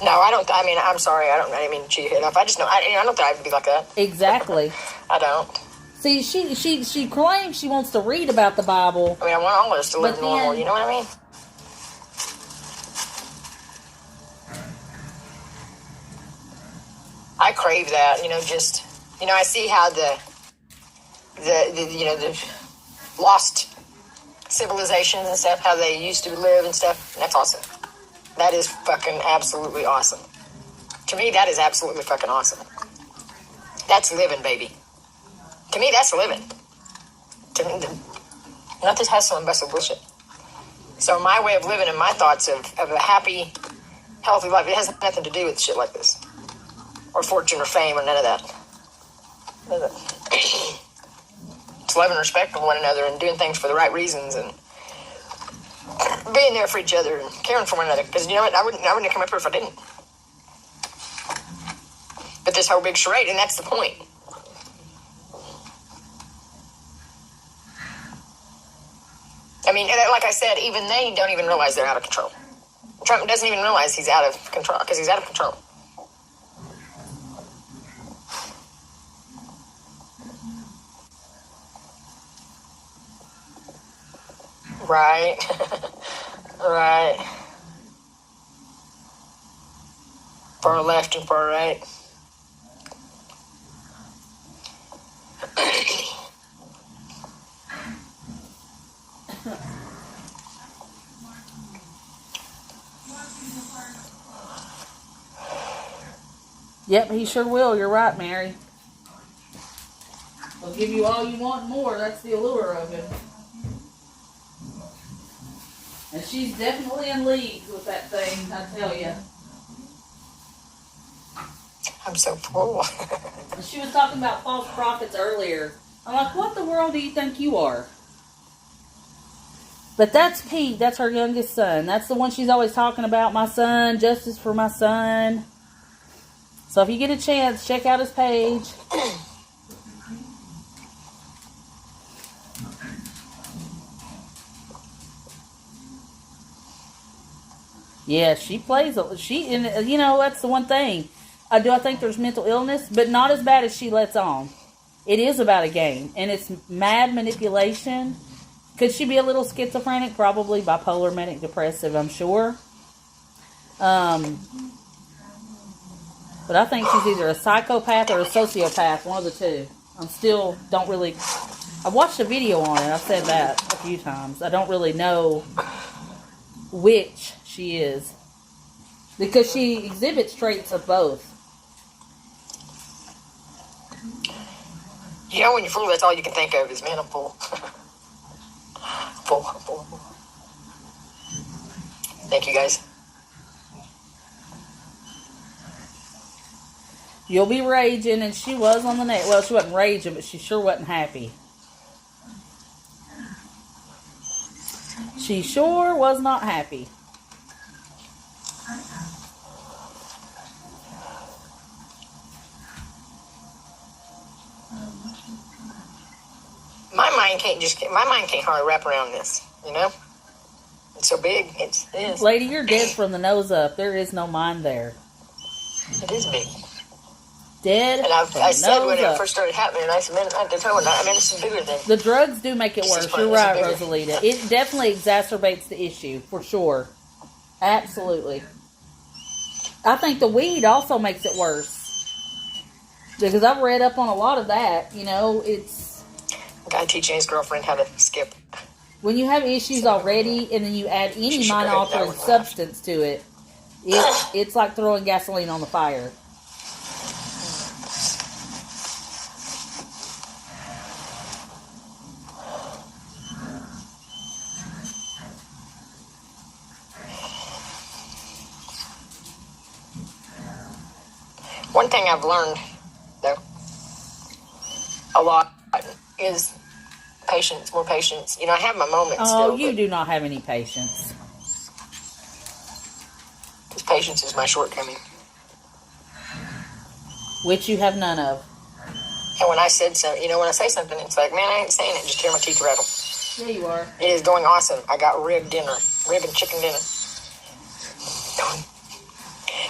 No, I don't. I mean, I'm sorry. I didn't mean to cheat it up. I just know. I don't think I would be like that. Exactly. I don't. See, she claims she wants to read about the Bible. I mean, I want all of us to live normal. You know what I mean? I crave that. You know, just I see how the lost civilizations and stuff, how they used to live and stuff. And that's awesome. That is fucking absolutely awesome. To me, that is absolutely fucking awesome. That's living, baby. To me, that's living. To me, not this hustle and bustle bullshit. So my way of living and my thoughts of a happy, healthy life, it has nothing to do with shit like this. Or fortune or fame or none of that. It's loving and respecting one another and doing things for the right reasons and being there for each other and caring for one another. Because you know what? I wouldn't have come up here if I didn't. But this whole big charade, and that's the point. I mean, like I said, even they don't even realize they're out of control. Trump doesn't even realize he's out of control because he's out of control. Right. Right. Far left and far right. Yep, he sure will. You're right, Mary. He'll give you all you want and more. That's the allure of him. And she's definitely in league with that thing, I tell you. I'm so full. She was talking about false prophets earlier. I'm like, what the world do you think you are? But that's Pete. That's her youngest son. That's the one she's always talking about. My son, justice for my son. So if you get a chance, check out his page. Yeah, she plays. And you know, that's the one thing. I think there's mental illness, but not as bad as she lets on. It is about a game, and it's mad manipulation. Could she be a little schizophrenic? Probably bipolar, manic depressive, I'm sure. But I think she's either a psychopath or a sociopath, one of the two. I'm still don't really. I watched a video on it. I've said that a few times. I don't really know which she is because she exhibits traits of both. You know, when you're full, that's all you can think of is, man, I'm full. full. Thank you, guys. You'll be raging, and she was on the net. Well, she wasn't raging, but she sure wasn't happy. She sure was not happy. My mind can't hardly wrap around this, you know? It's so big. It is. Lady, you're dead from the nose up. There is no mind there. It is big. Dead. And I said when it first started happening, I said, man, I mean, this is bigger than... The drugs do make it worse. You're right, Rosalita. It definitely exacerbates the issue, for sure. Absolutely. I think the weed also makes it worse. Because I've read up on a lot of that. You know, it's... A guy teaching his girlfriend how to skip. When you have issues already, and then you add any mind-altering substance to it, it's like throwing gasoline on the fire. One thing I've learned, though, a lot is patience, more patience. You know, I have my moments still. Oh, you do not have any patience. Because patience is my shortcoming. Which you have none of. And when I said so, you know, when I say something, it's like, man, I ain't saying it. Just hear my teeth rattle. Yeah, you are. It is going awesome. I got rib and chicken dinner.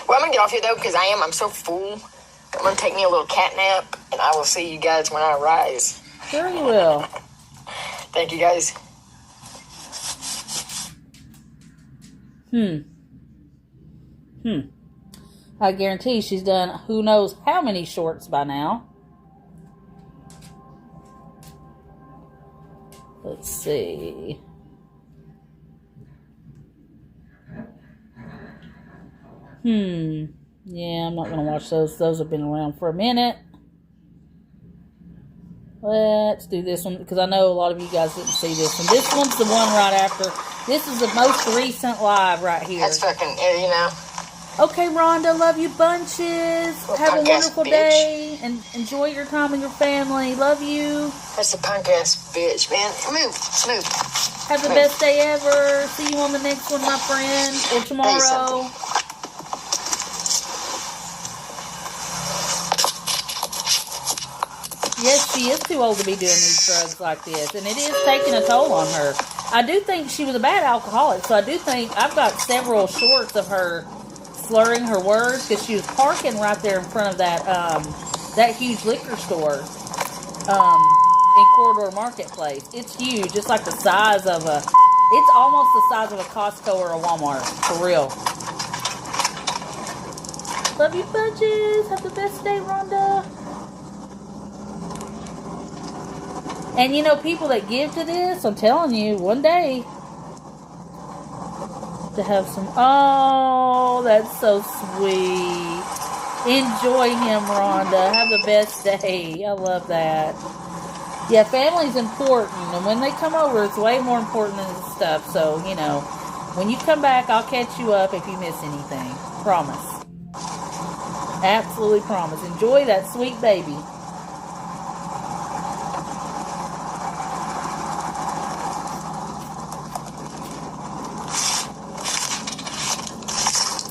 Well, I'm going to get off here, though, because I'm so full. I'm going to take me a little cat nap, and I will see you guys when I rise. Sure you will. Thank you, guys. I guarantee she's done who knows how many shorts by now. Let's see. Yeah, I'm not going to watch those. Those have been around for a minute. Let's do this one because I know a lot of you guys didn't see this one. This one's the one right after. This is the most recent live right here. That's fucking, you know. Okay, Rhonda, love you bunches. Well, have a wonderful bitch. Day and enjoy your time with your family. Love you. That's a punk ass bitch, man. Move. Have the best day ever. See you on the next one, my friend, or tomorrow. Yes, she is too old to be doing these drugs like this, and it is taking a toll on her. I do think she was a bad alcoholic, so I do think I've got several shorts of her slurring her words because she was parking right there in front of that huge liquor store in Corridor Marketplace. It's huge. It's like the size of it's almost the size of a Costco or a Walmart, for real. Love you bunches. Have the best day, Rhonda. And you know, people that give to this, I'm telling you, one day, to have some, oh, that's so sweet. Enjoy him, Rhonda. Have the best day. I love that. Yeah, family's important, and when they come over, it's way more important than the stuff. So, you know, when you come back, I'll catch you up if you miss anything. Promise. Absolutely promise. Enjoy that sweet baby.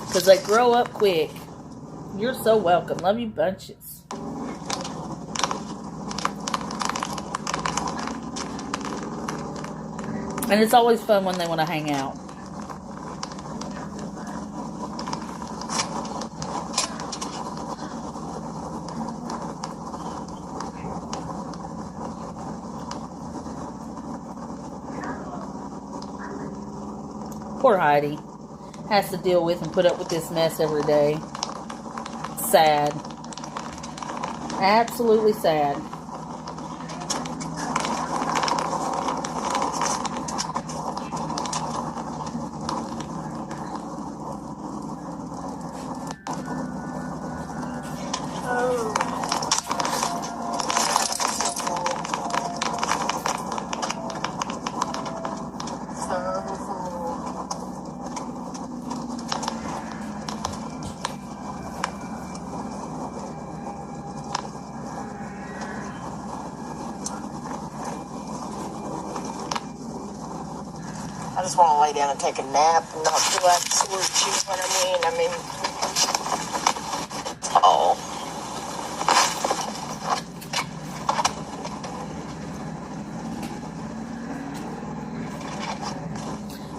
Because they grow up quick. You're so welcome. Love you bunches. And it's always fun when they want to hang out. Poor Heidi. Has to deal with and put up with this mess every day. Sad. Absolutely sad. I just want to lay down and take a nap and not feel like sort, you know what I mean? Oh.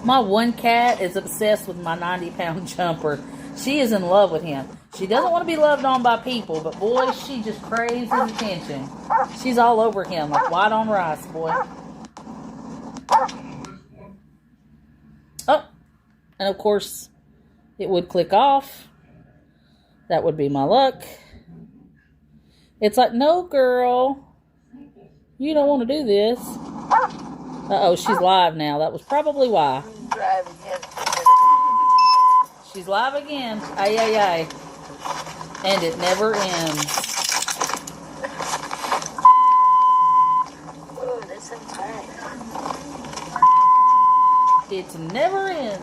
My one cat is obsessed with my 90-pound jumper. She is in love with him. She doesn't want to be loved on by people, but boy, she just craves his attention. She's all over him like white on rice, boy. Oh, and of course, it would click off. That would be my luck. It's like, no, girl. You don't want to do this. Uh-oh, she's live now. That was probably why. She's live again. Ay, ay, ay. And it never ends. Oh, that's so tight. It never ends.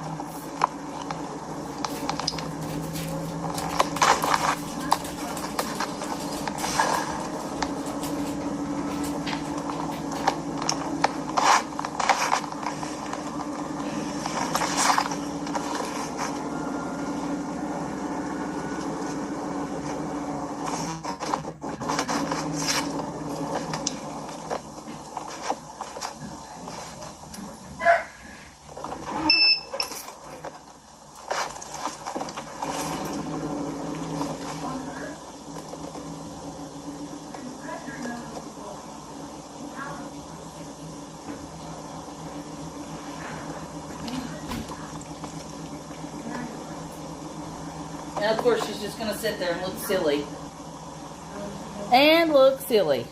And of course, she's just going to sit there and look silly. And look silly.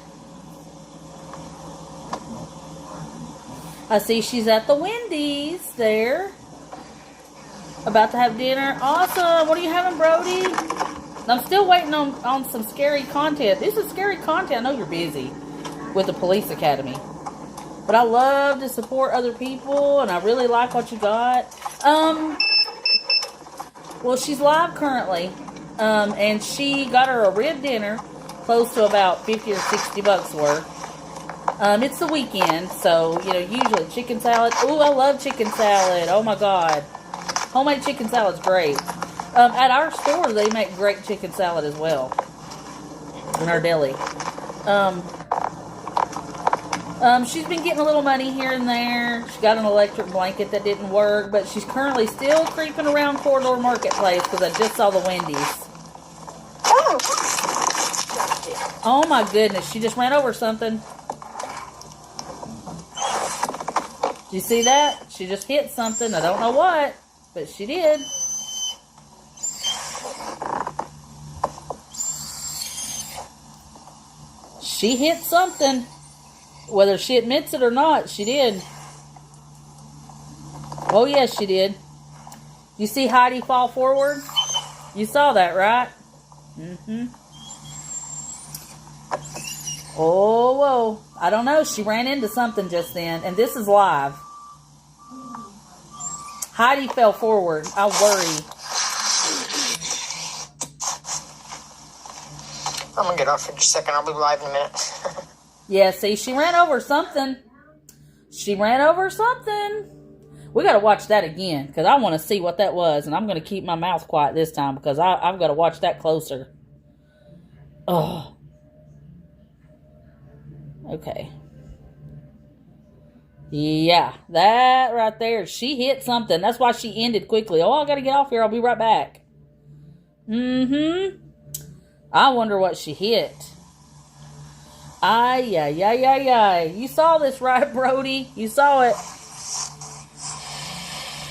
I see she's at the Wendy's there. About to have dinner. Awesome. What are you having, Brody? I'm still waiting on some scary content. This is scary content. I know you're busy with the police academy. But I love to support other people, and I really like what you got. Well, she's live currently, and she got her a rib dinner, close to about 50 or 60 bucks worth. It's the weekend, so, you know, usually chicken salad. Ooh, I love chicken salad. Oh, my God. Homemade chicken salad's great. At our store, they make great chicken salad as well. In our deli. She's been getting a little money here and there. She got an electric blanket that didn't work, but she's currently still creeping around Corridor Marketplace because I just saw the Wendy's. Oh my goodness, she just ran over something. Did you see that? She just hit something. I don't know what, but she did. She hit something. Whether she admits it or not, she did. Oh, yes, she did. You see Heidi fall forward? You saw that, right? Mm-hmm. Oh, whoa. I don't know. She ran into something just then. And this is live. Heidi fell forward. I worry. I'm going to get off for just a second. I'll be live in a minute. Yeah, see, she ran over something. She ran over something. We got to watch that again because I want to see what that was. And I'm going to keep my mouth quiet this time because I've got to watch that closer. Oh. Okay. Yeah, that right there. She hit something. That's why she ended quickly. Oh, I got to get off here. I'll be right back. Mm-hmm. I wonder what she hit. Ay, ay, ay, ay, ay. You saw this, right, Brody? You saw it.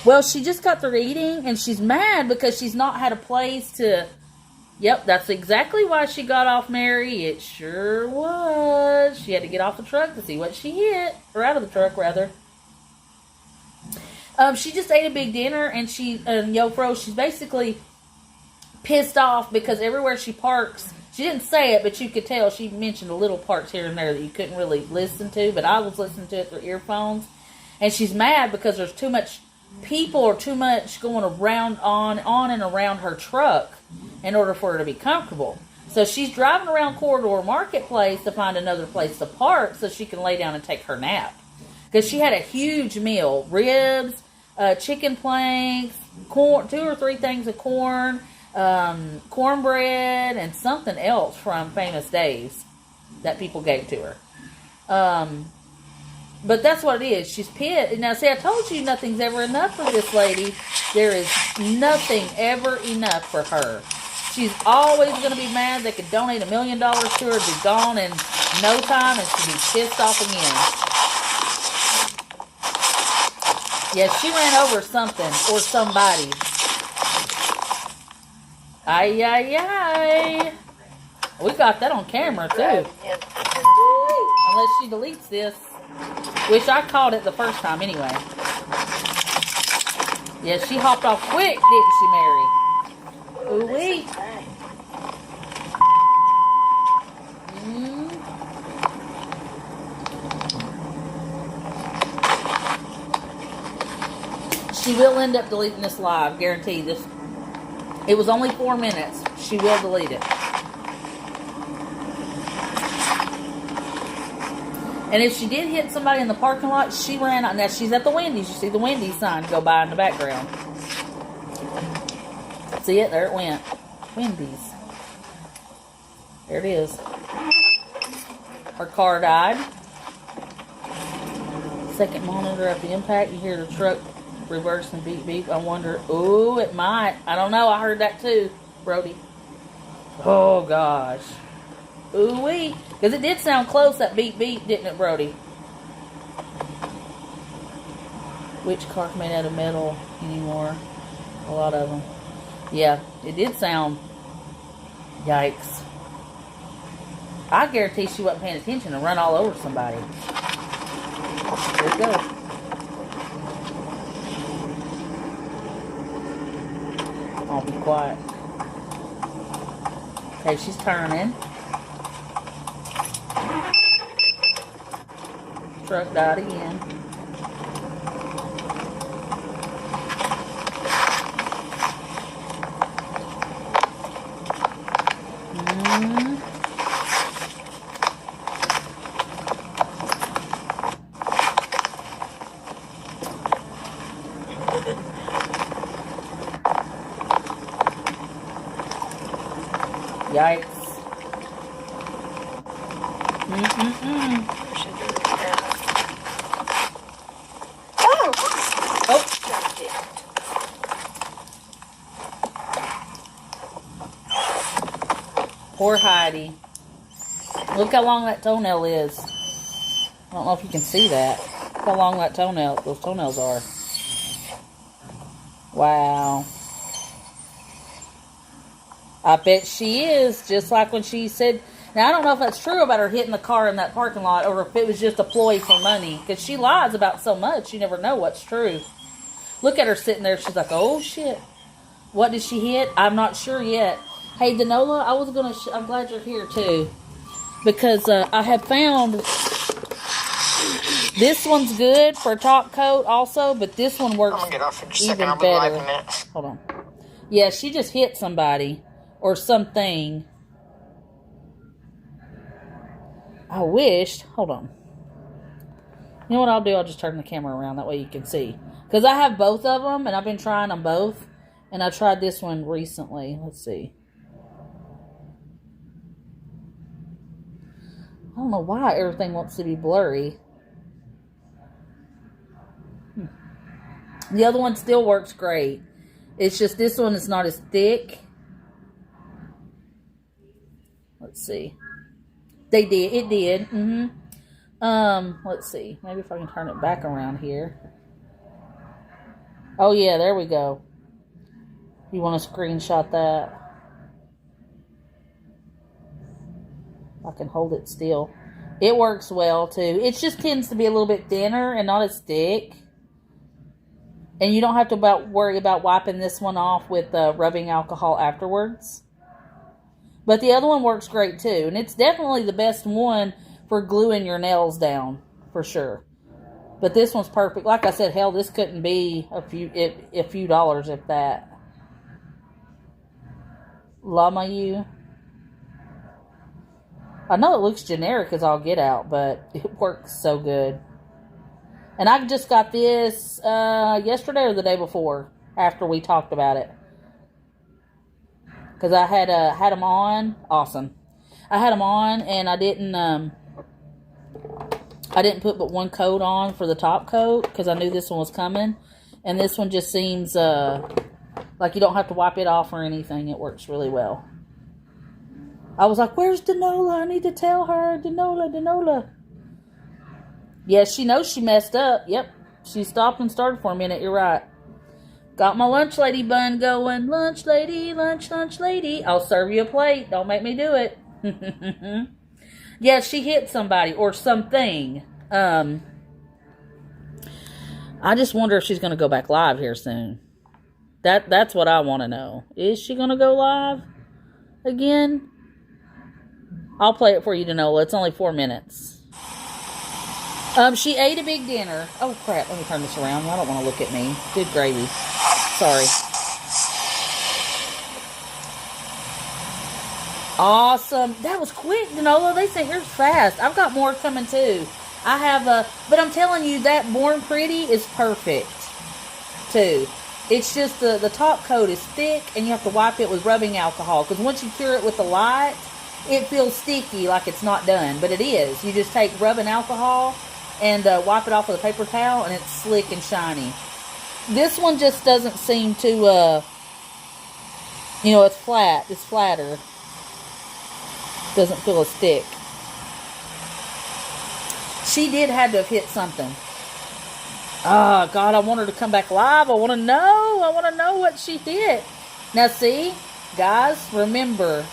Well, she just got through eating, and she's mad because she's not had a place to... Yep, that's exactly why she got off Mary. It sure was. She had to get off the truck to see what she hit. Or out of the truck, rather. She just ate a big dinner, and she's basically pissed off because everywhere she parks, she didn't say it, but you could tell she mentioned the little parts here and there that you couldn't really listen to, but I was listening to it through earphones. And she's mad because there's too much people or too much going around on and around her truck in order for her to be comfortable. So she's driving around Corridor Marketplace to find another place to park so she can lay down and take her nap. Because she had a huge meal. Ribs, chicken planks, corn, 2 or 3 things of corn, cornbread, and something else from Famous Days that people gave to her. But that's what it is. She's pissed. Now, see, I told you nothing's ever enough for this lady. There is nothing ever enough for her. She's always going to be mad. They could donate $1 million to her, be gone in no time, and she'd be pissed off again. Yeah, she ran over something or somebody. Ay, ay, ay. We got that on camera, too. Unless she deletes this. Which I caught it the first time anyway. Yeah, she hopped off quick, didn't she, Mary? Ooh-wee. She will end up deleting this live, guaranteed. It was only 4 minutes. She will delete it. And if she did hit somebody in the parking lot, she ran out. Now, she's at the Wendy's. You see the Wendy's sign go by in the background. See it? There it went. Wendy's. There it is. Her car died. Second monitor at the impact. You hear the truck reverse and beep beep. I wonder. Ooh, it might. I don't know. I heard that too, Brody. Oh, gosh. Ooh-wee. Because it did sound close, that beep beep, didn't it, Brody? Which car's made out of metal anymore? A lot of them. Yeah, it did sound... Yikes. I guarantee she wasn't paying attention and run all over somebody. There you go. I'll be quiet. Okay, she's turning. Truck died again. Yikes. Poor Heidi. Look how long that toenail is. I don't know if you can see that. Look how long that those toenails are. Wow. I bet she is, just like when she said... Now, I don't know if that's true about her hitting the car in that parking lot, or if it was just a ploy for money. Because she lies about so much, you never know what's true. Look at her sitting there. She's like, oh, shit. What did she hit? I'm not sure yet. Hey, Danola, I was going to... I'm glad you're here, too. Because I have found... This one's good for a top coat also, but this one works even better. Hold on. Yeah, she just hit somebody. Or something. I wished... Hold on. You know what I'll do? I'll just turn the camera around. That way you can see. Because I have both of them, and I've been trying them both. And I tried this one recently. Let's see. I don't know why everything wants to be blurry. The other one still works great. It's just this one is not as thick. Let's see. They did. It did. Let's see. Maybe if I can turn it back around here. Oh, yeah, there we go. You want to screenshot that? I can hold it still. It works well, too. It just tends to be a little bit thinner and not as thick. And you don't have to worry about wiping this one off with rubbing alcohol afterwards. But the other one works great, too. And it's definitely the best one for gluing your nails down, for sure. But this one's perfect. Like I said, hell, this couldn't be a few dollars, if that. Llama you. I know it looks generic as all get out, but it works so good. And I just got this yesterday or the day before, after we talked about it. Because I had them on. Awesome. I had them on, and I didn't put but one coat on for the top coat, because I knew this one was coming. And this one just seems like you don't have to wipe it off or anything. It works really well. I was like, where's Danola? I need to tell her. Danola. Yeah, she knows she messed up. Yep. She stopped and started for a minute. You're right. Got my lunch lady bun going. Lunch lady, lunch lady. I'll serve you a plate. Don't make me do it. Yeah, she hit somebody or something. I just wonder if she's going to go back live here soon. That's what I want to know. Is she going to go live again? I'll play it for you, Danola. It's only 4 minutes. She ate a big dinner. Oh, crap. Let me turn this around. I don't want to look at me. Good gravy. Sorry. Awesome. That was quick, Danola. They say yours fast. I've got more coming, too. I have but I'm telling you, that Born Pretty is perfect, too. It's just the top coat is thick, and you have to wipe it with rubbing alcohol. Because once you cure it with the light, it feels sticky like it's not done. But it is. You just take rubbing alcohol and wipe it off with a paper towel, and it's slick and shiny. This one just doesn't seem to, it's flat. It's flatter. Doesn't feel as thick. She did have to have hit something. Oh, God, I want her to come back live. I want to know. I want to know what she hit. Now, see, guys, remember,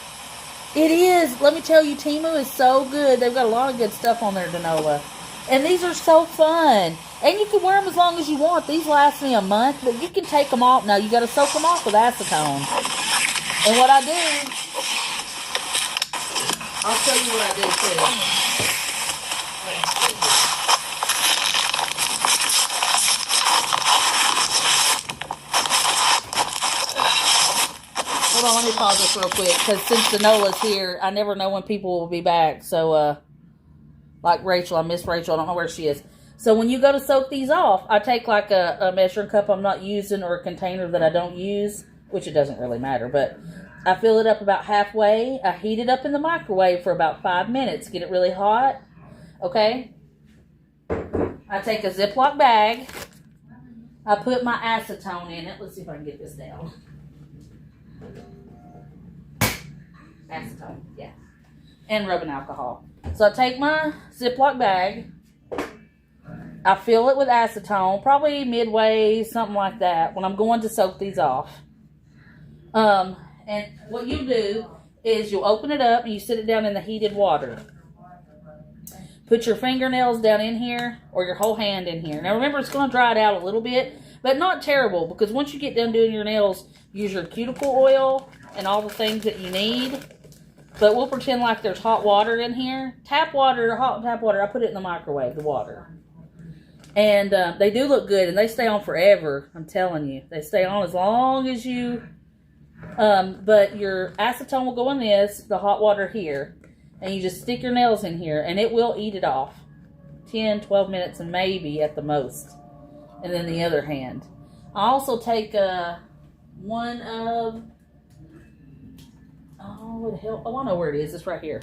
it is, let me tell you, Temu is so good. They've got a lot of good stuff on there, Danola. And these are so fun. And you can wear them as long as you want. These last me a month, but you can take them off. Now, you got to soak them off with acetone. And what I do, I'll show you what I do, too. Hold on, let me pause this real quick, because since Danola's here, I never know when people will be back. So, like Rachel, I miss Rachel. I don't know where she is. So when you go to soak these off, I take like a measuring cup I'm not using or a container that I don't use, which it doesn't really matter, but I fill it up about halfway. I heat it up in the microwave for about 5 minutes. Get it really hot. Okay? I take a Ziploc bag. I put my acetone in it. Let's see if I can get this down. Acetone, yeah. And rubbing alcohol. So I take my Ziploc bag. I fill it with acetone, probably midway, something like that, when I'm going to soak these off. And what you do is you'll open it up and you sit it down in the heated water. Put your fingernails down in here or your whole hand in here. Now remember, it's going to dry it out a little bit, but not terrible, because once you get done doing your nails, use your cuticle oil and all the things that you need. But we'll pretend like there's hot water in here. Tap water, hot tap water. I put it in the microwave, the water. And they do look good, and they stay on forever. I'm telling you. They stay on as long as you... but your acetone will go in this, the hot water here. And you just stick your nails in here, and it will eat it off. 10, 12 minutes, and maybe at the most. And then the other hand. I also take one of... Oh, what the hell? Oh, I know where it is. It's right here.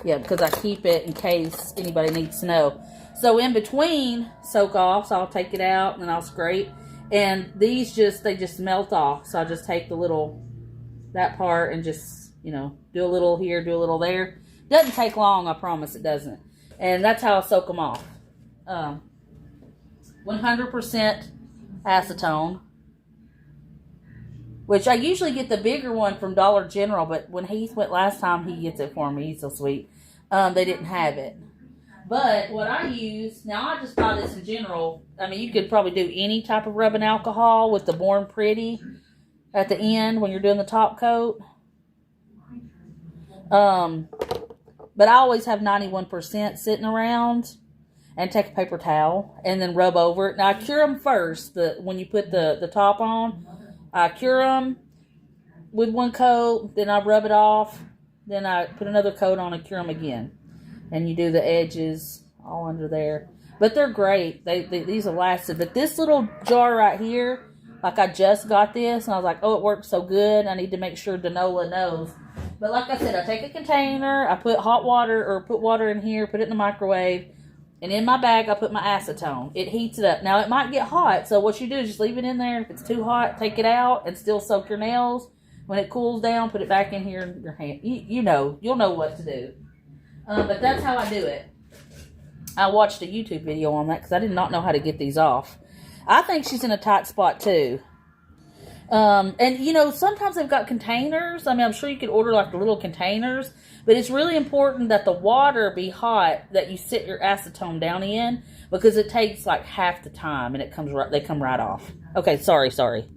Yeah, because I keep it in case anybody needs to know. So in between soak offs, I'll take it out and then I'll scrape. And these they just melt off. So I just take that part and just, do a little here, do a little there. Doesn't take long, I promise it doesn't. And that's how I soak them off. 100% acetone. Which I usually get the bigger one from Dollar General, but when he went last time, he gets it for me. He's so sweet. They didn't have it. But what I use, now I just buy this in general. I mean, you could probably do any type of rubbing alcohol with the Born Pretty at the end when you're doing the top coat. But I always have 91% sitting around and take a paper towel and then rub over it. Now, I cure them first. When you put the top on, I cure them with one coat, then I rub it off, then I put another coat on and cure them again. And you do the edges all under there. But they're great. These have lasted. But this little jar right here, like I just got this, and I was like, oh, it works so good. I need to make sure Danola knows. But like I said, I take a container, I put hot water, or put water in here, put it in the microwave, and in my bag, I put my acetone. It heats it up. Now, it might get hot, so what you do is just leave it in there. If it's too hot, take it out and still soak your nails. When it cools down, put it back in here in your hand. You'll know what to do. But that's how I do it. I watched a YouTube video on that because I did not know how to get these off. I think she's in a tight spot too. And sometimes they've got containers. I mean, I'm sure you could order like the little containers, but it's really important that the water be hot that you sit your acetone down in, because it takes like half the time and they come right off. Okay, sorry. Here,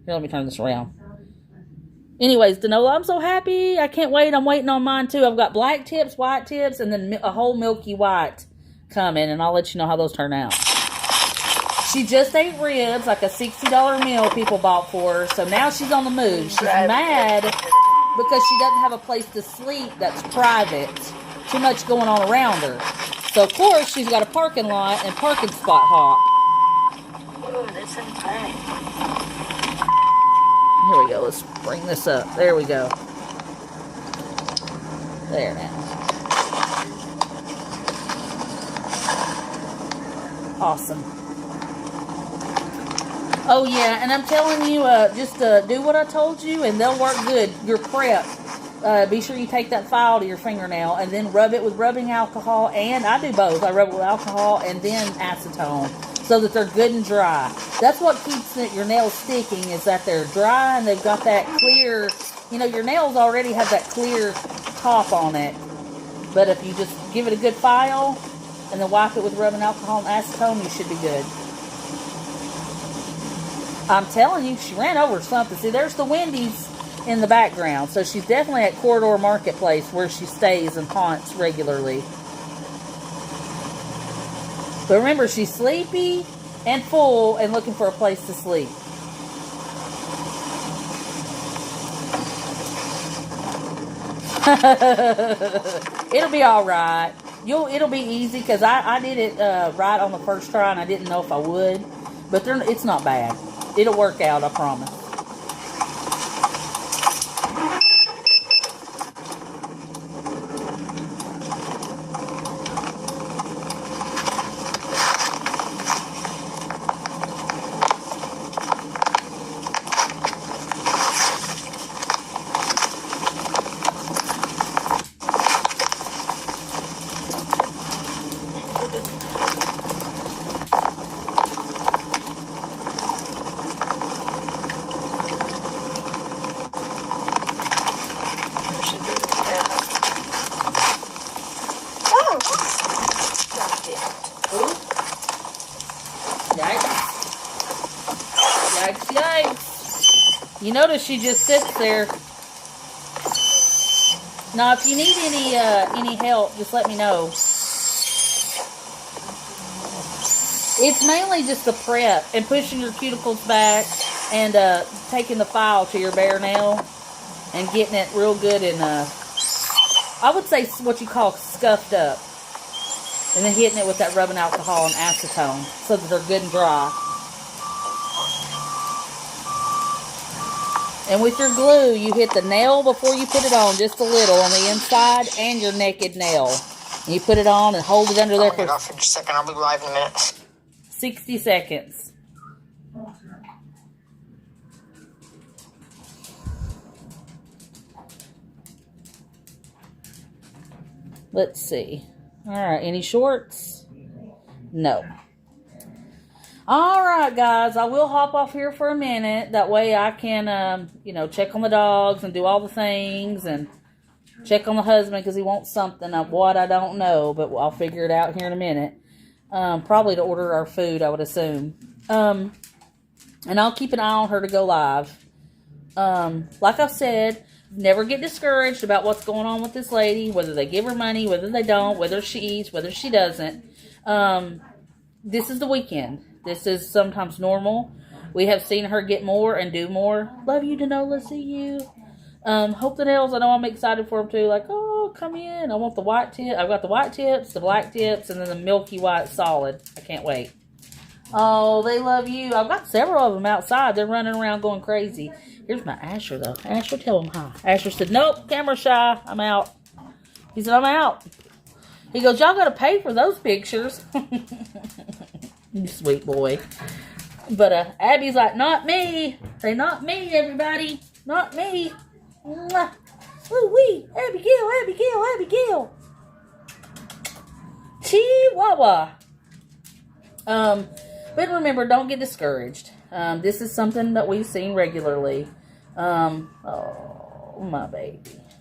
let me turn this around. Anyways, Danola, I'm so happy. I can't wait. I'm waiting on mine too. I've got black tips, white tips, and then a whole milky white coming, and I'll let you know how those turn out. She just ate ribs, like a $60 meal people bought for her, so now she's on the move. She's mad because she doesn't have a place to sleep that's private. Too much going on around her. So, of course, she's got a parking lot and parking spot hop. Oh, that's insane. Here we go. Let's bring this up. There we go. There now. Awesome. Oh, yeah, and I'm telling you, just do what I told you, and they'll work good. Your prep. Be sure you take that file to your fingernail, and then rub it with rubbing alcohol, and I do both. I rub it with alcohol and then acetone, so that they're good and dry. That's what keeps your nails sticking, is that they're dry and they've got that clear, your nails already have that clear top on it. But if you just give it a good file and then wipe it with rubbing alcohol and acetone, you should be good. I'm telling you, she ran over something. See, there's the Wendy's in the background. So she's definitely at Corridor Marketplace where she stays and haunts regularly. But remember, she's sleepy and full and looking for a place to sleep. It'll be all right. It'll be easy because I did it right on the first try and I didn't know if I would. But it's not bad. It'll work out, I promise. You notice she just sits there. Now, if you need any help, just let me know. It's mainly just the prep and pushing your cuticles back and taking the file to your bare nail and getting it real good and I would say what you call scuffed up, and then hitting it with that rubbing alcohol and acetone so that they're good and dry. And with your glue, you hit the nail before you put it on, just a little on the inside, and your naked nail. And you put it on and hold it under there for off for just a second. I'll be live in a minute. 60 seconds. Let's see. All right, any shorts? No. All right, guys. I will hop off here for a minute. That way I can, check on the dogs and do all the things and check on the husband because he wants something of what I don't know, but I'll figure it out here in a minute. Probably to order our food, I would assume. And I'll keep an eye on her to go live. Like I've said, never get discouraged about what's going on with this lady, whether they give her money, whether they don't, whether she eats, whether she doesn't. This is the weekend. This is sometimes normal. We have seen her get more and do more. Love you, Danola. See you. Hope the nails. I know I'm excited for them too. Like, oh, come in. I want the white tip. I've got the white tips, the black tips, and then the milky white solid. I can't wait. Oh, they love you. I've got several of them outside. They're running around going crazy. Here's my Asher, though. Asher, tell him hi. Asher said, nope, camera shy. I'm out. He said, I'm out. He goes, y'all got to pay for those pictures. You sweet boy. But Abby's like, not me. Say, not me, everybody. Not me. Mwah. Woo-wee. Abigail, Abigail, Abigail. Chihuahua. But remember, don't get discouraged. This is something that we've seen regularly. Oh, my baby.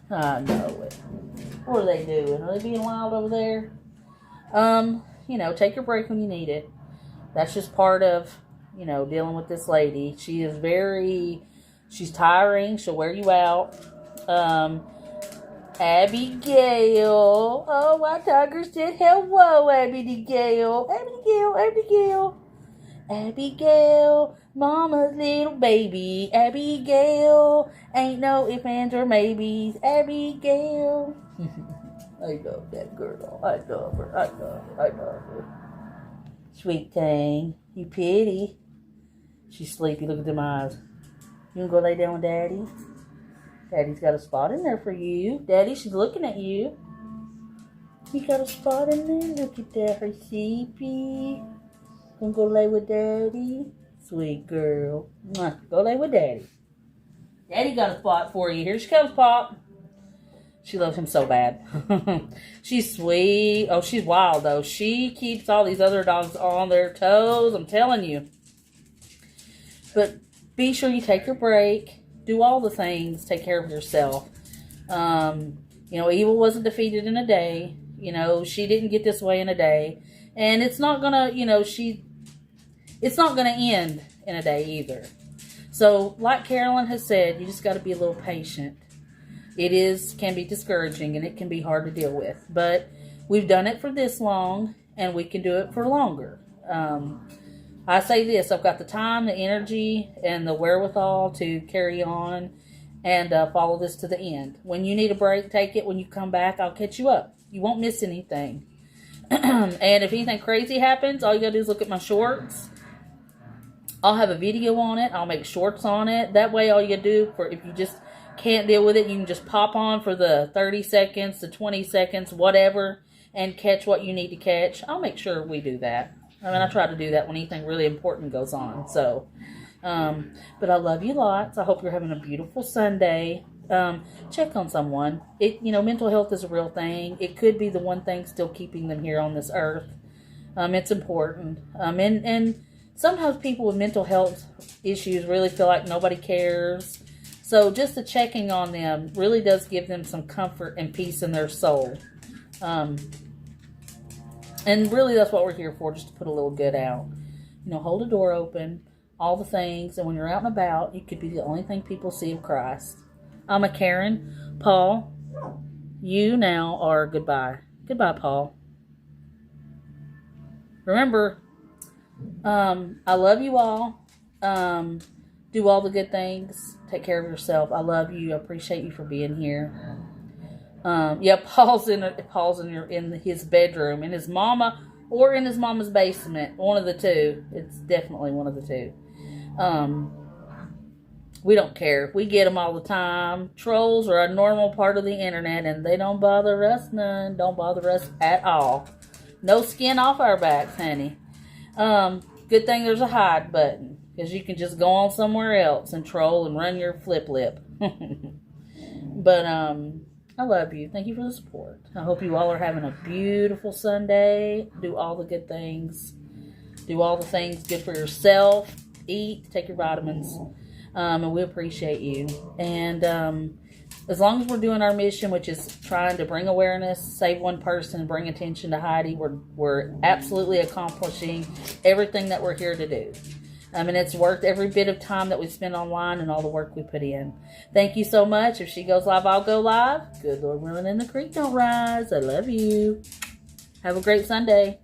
I know it. What are they doing? Are they being wild over there? Take your break when you need it. That's just part of, dealing with this lady. She is she's tiring. She'll wear you out. Abigail. Oh, my tiger said hello, Abigail. Abigail, Abigail. Abigail, mama's little baby. Abigail, ain't no ifs, ands, or maybes. Abigail. I love that girl. I love her. I love her. I love her. Sweet thing. You pretty. She's sleepy. Look at them eyes. You wanna go lay down with Daddy? Daddy's got a spot in there for you. Daddy, she's looking at you. You got a spot in there? Look at that, her sleepy. Gonna go lay with Daddy? Sweet girl. Mwah. Go lay with Daddy. Daddy got a spot for you. Here she comes, Pop. She loves him so bad. She's sweet. Oh, she's wild, though. She keeps all these other dogs on their toes. I'm telling you. But be sure you take your break. Do all the things. Take care of yourself. Evil wasn't defeated in a day. She didn't get this way in a day. And it's not gonna, it's not gonna end in a day either. So, like Carolyn has said, you just got to be a little patient. It can be discouraging and it can be hard to deal with. But we've done it for this long and we can do it for longer. I say this, I've got the time, the energy, and the wherewithal to carry on and follow this to the end. When you need a break, take it. When you come back, I'll catch you up. You won't miss anything. And if anything crazy happens, all you gotta do is look at my shorts. I'll have a video on it. I'll make shorts on it. That way, all you gotta do, if you just can't deal with it, you can just pop on for the 30 seconds, the 20 seconds, whatever, and catch what you need to catch. I'll make sure we do that. I try to do that when anything really important goes on. So, but I love you lots. I hope you're having a beautiful Sunday. Check on someone. Mental health is a real thing. It could be the one thing still keeping them here on this earth. It's important. And sometimes people with mental health issues really feel like nobody cares. So just the checking on them really does give them some comfort and peace in their soul. And really that's what we're here for, just to put a little good out. Hold a door open, all the things. And when you're out and about, you could be the only thing people see of Christ. I'm a Karen. Paul, you now are goodbye. Goodbye, Paul. Remember, I love you all. Do all the good things. Take care of yourself. I love you. I appreciate you for being here. Paul's in his bedroom, in his mama, or in his mama's basement. One of the two. It's definitely one of the two. We don't care. We get them all the time. Trolls are a normal part of the internet, and they don't bother us none. Don't bother us at all. No skin off our backs, honey. Good thing there's a hide button, because you can just go on somewhere else and troll and run your flip lip. But, I love you. Thank you for the support. I hope you all are having a beautiful Sunday. Do all the good things. Do all the things good for yourself. Eat. Take your vitamins. And we appreciate you. And as long as we're doing our mission, which is trying to bring awareness, save one person, and bring attention to Heidi, we're absolutely accomplishing everything that we're here to do. And it's worth every bit of time that we spend online and all the work we put in. Thank you so much. If she goes live, I'll go live. Good Lord willing, and the creek don't rise. I love you. Have a great Sunday.